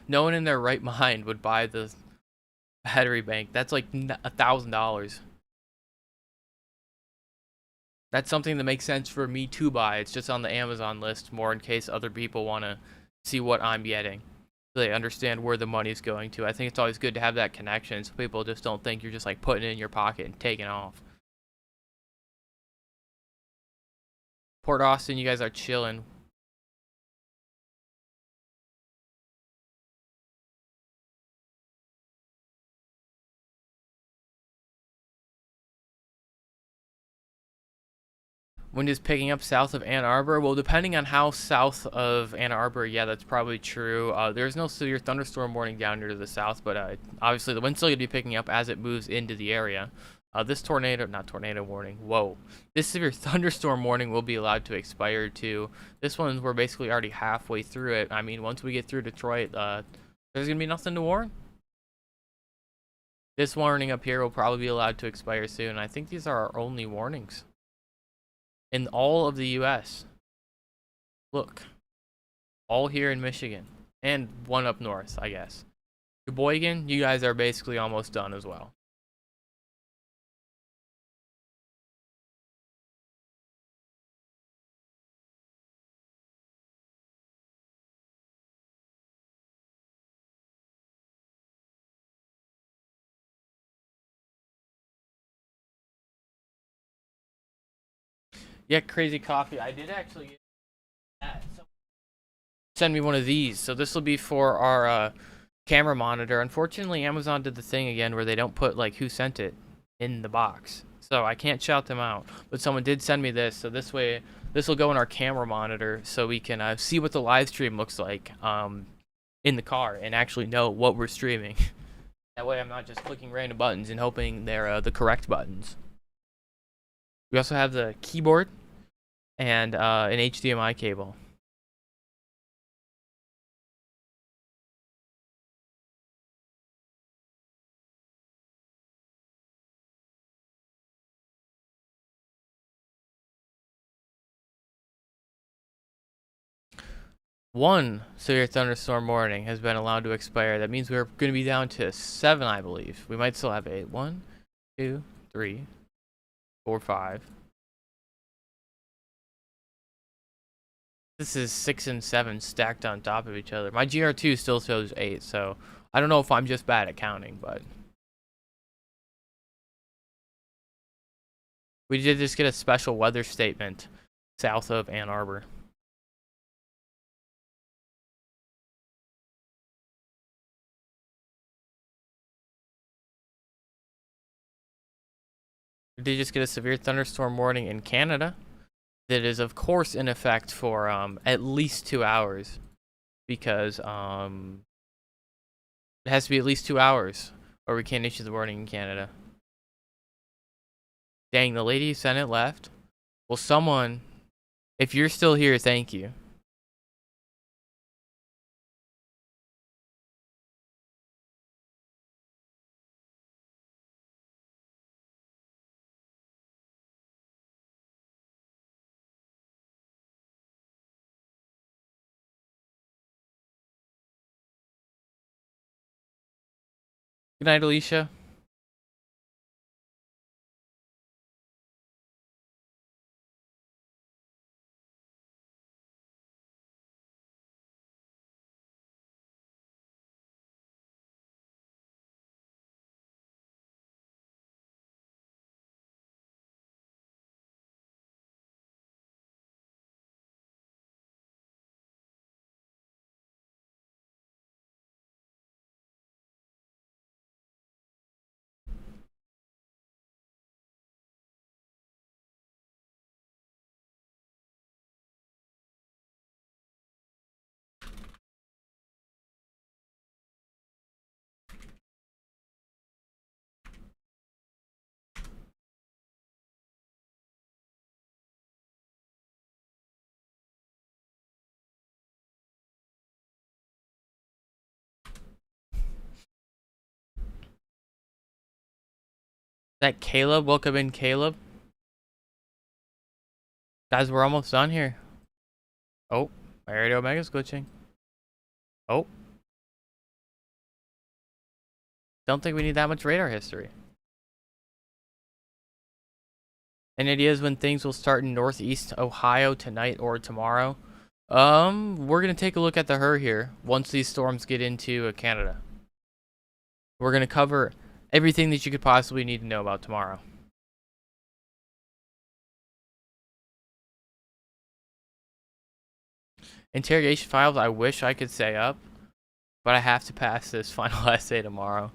No one in their right mind would buy the battery bank. That's like $1,000. That's something that makes sense for me to buy. It's just on the Amazon list more in case other people want to see what I'm getting. So they understand where the money's going to. I think it's always good to have that connection so people just don't think you're just like putting it in your pocket and taking off. Port Austin, you guys are chilling. Wind is picking up south of Ann Arbor. Well, depending on how south of Ann Arbor, yeah, that's probably true. There's no severe thunderstorm warning down near to the south, but obviously the wind's still going to be picking up as it moves into the area. This not tornado warning, whoa. This severe thunderstorm warning will be allowed to expire too. This one, we're basically already halfway through it. I mean, once we get through Detroit, there's going to be nothing to warn. This warning up here will probably be allowed to expire soon. I think these are our only warnings in all of the U.S. Look, all here in Michigan, and one up north, I guess. Sheboygan, you guys are basically almost done as well. Yeah, Crazy Coffee. I did actually get that. So send me one of these. So this will be for our camera monitor. Unfortunately, Amazon did the thing again where they don't put like who sent it in the box. So I can't shout them out. But someone did send me this. So this way, this will go in our camera monitor so we can see what the live stream looks like in the car and actually know what we're streaming. That way I'm not just clicking random buttons and hoping they're the correct buttons. We also have the keyboard and an HDMI cable. One severe thunderstorm warning has been allowed to expire. That means we're going to be down to 7, I believe. We might still have 8. 1, 2, 3, 4, 5. This is 6 and 7 stacked on top of each other. My GR2 still shows 8, so I don't know if I'm just bad at counting, but we did just get a special weather statement south of Ann Arbor. We did just get a severe thunderstorm warning in Canada that is, of course, in effect for at least 2 hours because it has to be at least 2 hours or we can't issue the warning in Canada. Dang, the lady who sent it left. Well, someone, if you're still here, thank you. Good night, Alicia. That Caleb? Welcome in, Caleb. Guys, we're almost done here. Oh, my radio Omega's glitching. Oh. Don't think we need that much radar history. Any ideas when things will start in Northeast Ohio tonight or tomorrow? We're gonna take a look at the HER here once these storms get into Canada. We're gonna cover everything that you could possibly need to know about tomorrow. Interrogation files, I wish I could say up, but I have to pass this final essay tomorrow.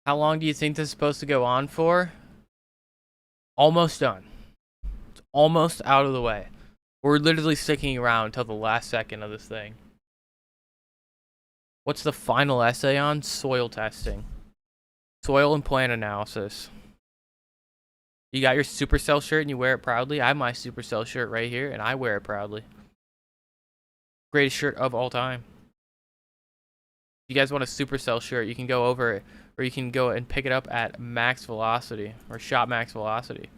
How long do you think this is supposed to go on for? Almost done. It's almost out of the way. We're literally sticking around until the last second of this thing. What's the final essay on? Soil testing. Soil and plant analysis. You got your Supercell shirt and you wear it proudly? I have my Supercell shirt right here and I wear it proudly. Greatest shirt of all time. If you guys want a Supercell shirt, you can go over, or you can go and pick it up at Max Velocity or Shop Max Velocity.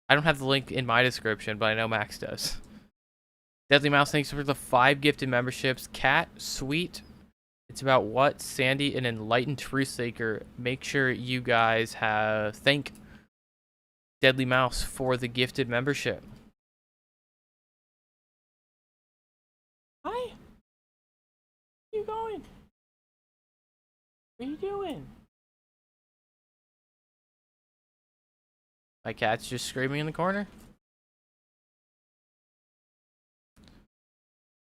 I don't have the link in my description, but I know Max does. Deadly Mouse, thanks for the 5 gifted memberships. Cat, sweet. It's about what? Sandy, an enlightened truth seeker. Make sure you guys thank Deadly Mouse for the gifted membership. Hi. Where you going? What are you doing? My cat's just screaming in the corner.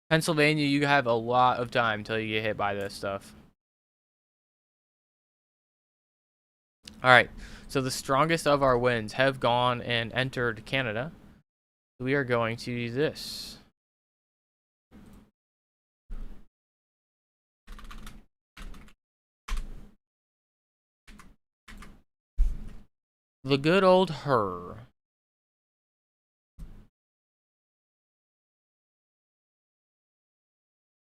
Pennsylvania, you have a lot of time until you get hit by this stuff. Alright, so the strongest of our winds have gone and entered Canada. We are going to do this. The good old HER. I'm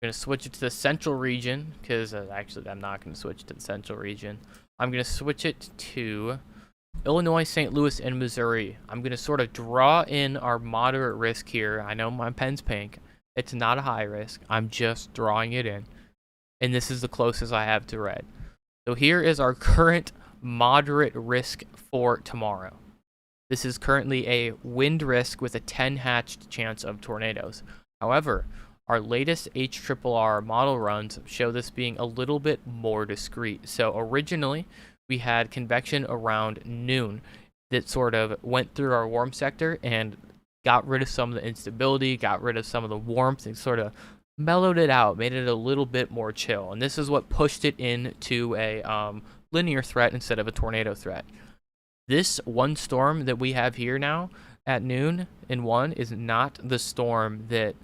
going to switch it to the central region, because actually I'm not going to switch it to the central region. I'm going to switch it to Illinois, St. Louis, and Missouri. I'm going to sort of draw in our moderate risk here. I know my pen's pink. It's not a high risk. I'm just drawing it in. And this is the closest I have to red. So here is our current moderate risk for tomorrow. This is currently a wind risk with a 10 hatched chance of tornadoes. However, our latest HRRR model runs show this being a little bit more discreet. So originally, we had convection around noon that sort of went through our warm sector and got rid of some of the instability, got rid of some of the warmth, and sort of mellowed it out, made it a little bit more chill. And this is what pushed it into a linear threat instead of a tornado threat. This one storm that we have here now at noon in 1 is not the storm that...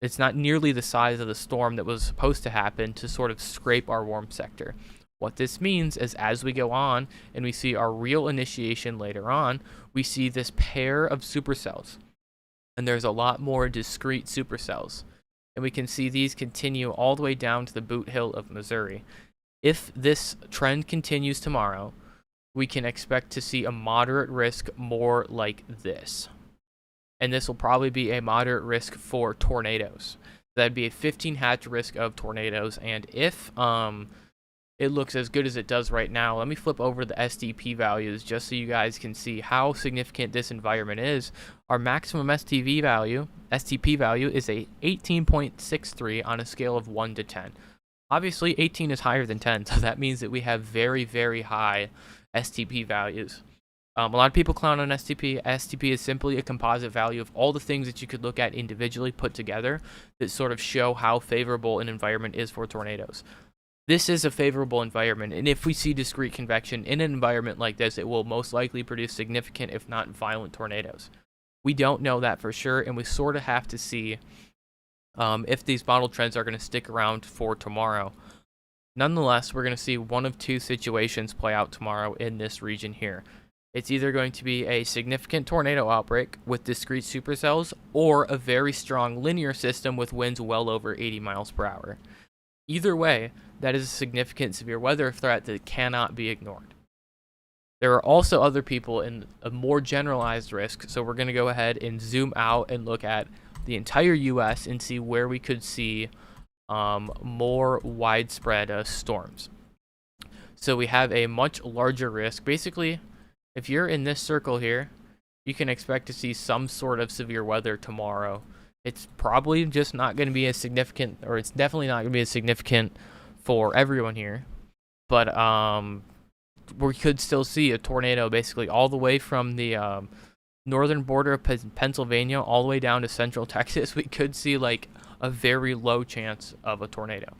It's not nearly the size of the storm that was supposed to happen to sort of scrape our warm sector. What this means is as we go on and we see our real initiation later on, we see this pair of supercells. And there's a lot more discrete supercells. And we can see these continue all the way down to the Boot Hill of Missouri. If this trend continues tomorrow, we can expect to see a moderate risk more like this. And this will probably be a moderate risk for tornadoes. That'd be a 15 hatch risk of tornadoes. And if it looks as good as it does right now, let me flip over the STP values just so you guys can see how significant this environment is. Our maximum STP value is a 18.63 on a scale of 1 to 10. Obviously, 18 is higher than 10, so that means that we have very, very high STP values. A lot of people clown on STP. STP is simply a composite value of all the things that you could look at individually put together that sort of show how favorable an environment is for tornadoes. This is a favorable environment, and if we see discrete convection in an environment like this, it will most likely produce significant, if not violent, tornadoes. We don't know that for sure, and we sort of have to see if these model trends are going to stick around for tomorrow. Nonetheless, we're going to see one of two situations play out tomorrow in this region here. It's either going to be a significant tornado outbreak with discrete supercells, or a very strong linear system with winds well over 80 miles per hour. Either way, that is a significant severe weather threat that cannot be ignored. There are also other people in a more generalized risk, so we're going to go ahead and zoom out and look at the entire U.S. and see where we could see more widespread storms. So we have a much larger risk. Basically, if you're in this circle here, you can expect to see some sort of severe weather tomorrow. It's probably just not going to be as significant, or it's definitely not going to be as significant for everyone here. But we could still see a tornado basically all the way from the northern border of Pennsylvania all the way down to central Texas. We could see like a very low chance of a tornado.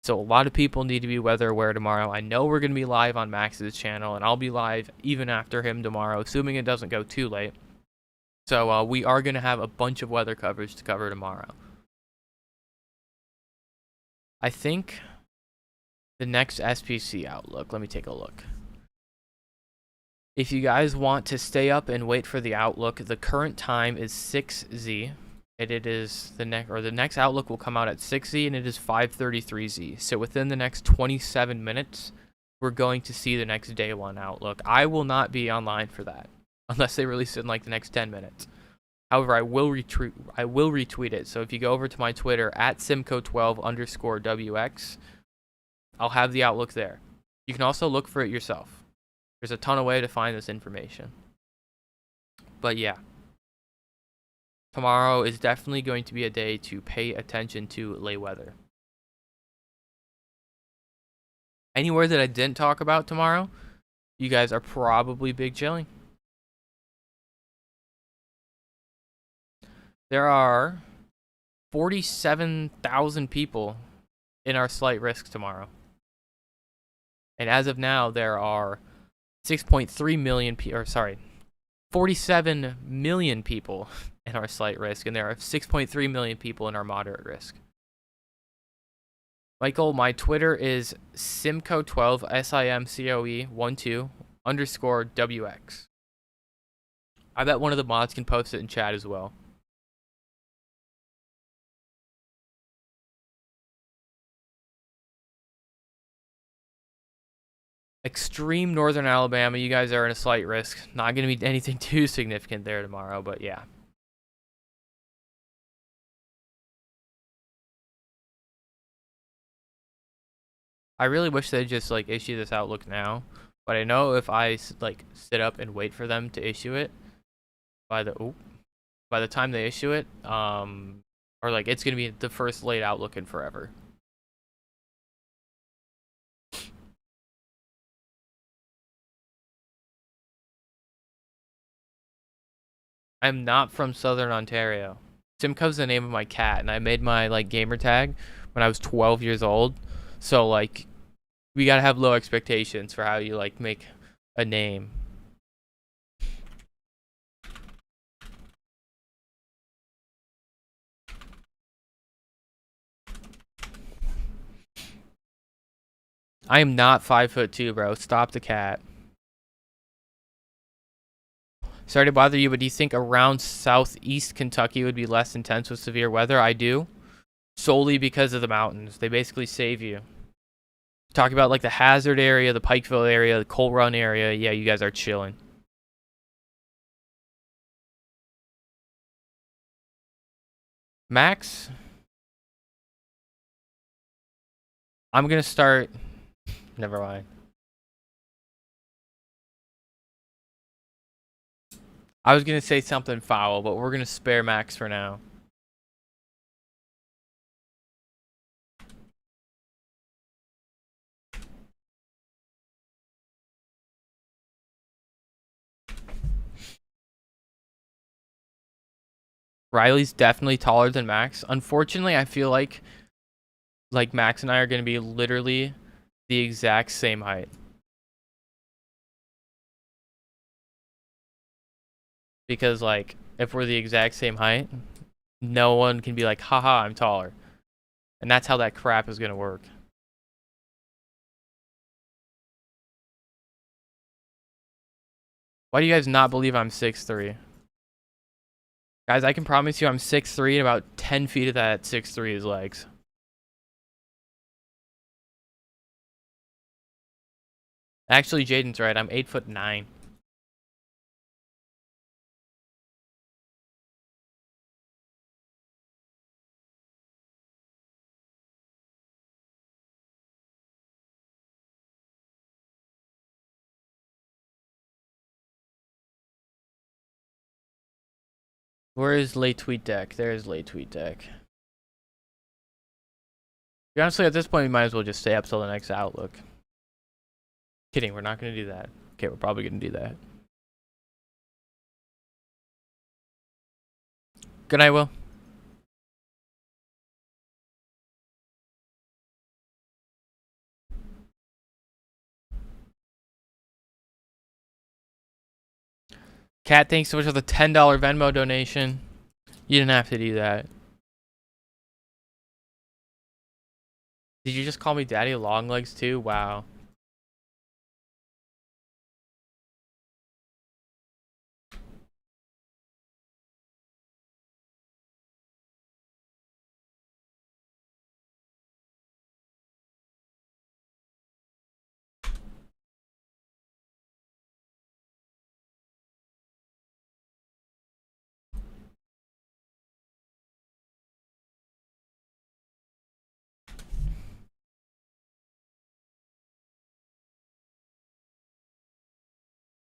So a lot of people need to be weather aware tomorrow. I know we're going to be live on Max's channel, and I'll be live even after him tomorrow, assuming it doesn't go too late. So we are going to have a bunch of weather coverage to cover tomorrow. I think the next SPC outlook, let me take a look. If you guys want to stay up and wait for the outlook, the current time is 6Z. And it is the next outlook will come out at 6Z, and it is 5:33Z. So within the next 27 minutes, we're going to see the next day one outlook. I will not be online for that unless they release it in like the next 10 minutes. However, I will retweet it. So if you go over to my Twitter at Simco12_WX, I'll have the outlook there. You can also look for it yourself. There's a ton of way to find this information. But yeah, tomorrow is definitely going to be a day to pay attention to lay weather. Anywhere that I didn't talk about tomorrow, you guys are probably big chilling. There are 47,000 people in our slight risk tomorrow. And as of now, there are 6.3 million people, 47 million people in our slight risk, and there are 6.3 million people in our moderate risk. Michael, my Twitter is Simco12, SIMCOE12_WX. I bet one of the mods can post it in chat as well. Extreme northern Alabama, you guys are in a slight risk. Not going to be anything too significant there tomorrow, but yeah. I really wish they'd just like issue this outlook now, but I know if I like sit up and wait for them to issue it by the time they issue it, or like it's going to be the first late outlook in forever. I'm not from Southern Ontario. Simcoe's the name of my cat, and I made my like gamer tag when I was 12 years old. So like, we gotta have low expectations for how you like make a name. I am not 5'2", bro. Stop the cat. Sorry to bother you, but do you think around southeast Kentucky would be less intense with severe weather? I do. Solely because of the mountains. They basically save you. Talk about like the Hazard area, the Pikeville area, the Coal Run area. Yeah, you guys are chilling. Max? I'm going to start... Never mind. I was going to say something foul, but we're going to spare Max for now. Riley's definitely taller than Max. Unfortunately, I feel like Max and I are going to be literally the exact same height. Because, like, if we're the exact same height, no one can be like, haha, I'm taller. And that's how that crap is going to work. Why do you guys not believe I'm 6'3"? Guys, I can promise you I'm 6'3", and about 10 feet of that 6'3" is legs. Actually, Jaden's right. I'm 8'9". Where is late tweet deck? There's late tweet deck. Honestly, at this point, we might as well just stay up till the next Outlook. Kidding, we're not going to do that. Okay, we're probably going to do that. Good night, Will. Kat, thanks so much for the $10 Venmo donation. You didn't have to do that. Did you just call me Daddy Longlegs too? Wow.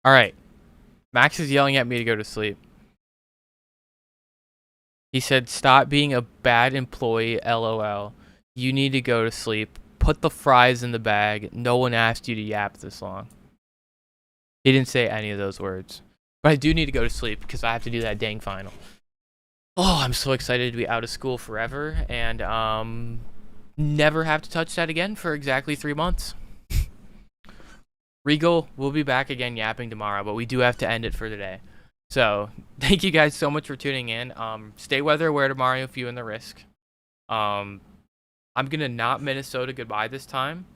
All right. Max is yelling at me to go to sleep. He said, stop being a bad employee, LOL. You need to go to sleep. Put the fries in the bag. No one asked you to yap this long. He didn't say any of those words. But I do need to go to sleep because I have to do that dang final. Oh, I'm so excited to be out of school forever and never have to touch that again for exactly 3 months. Regal will be back again yapping tomorrow, but we do have to end it for today. So, thank you guys so much for tuning in. Stay weather aware tomorrow if you in the risk. I'm going to not Minnesota goodbye this time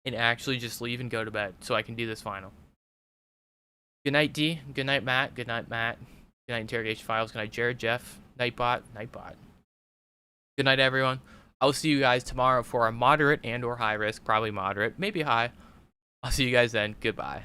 and actually just leave and go to bed so I can do this final. Good night, D. Good night, Matt. Good night, Matt. Good night, Interrogation Files. Good night, Jared, Jeff, Nightbot, Nightbot. Good night, everyone. I'll see you guys tomorrow for a moderate and or high risk, probably moderate, maybe high. I'll see you guys then. Goodbye.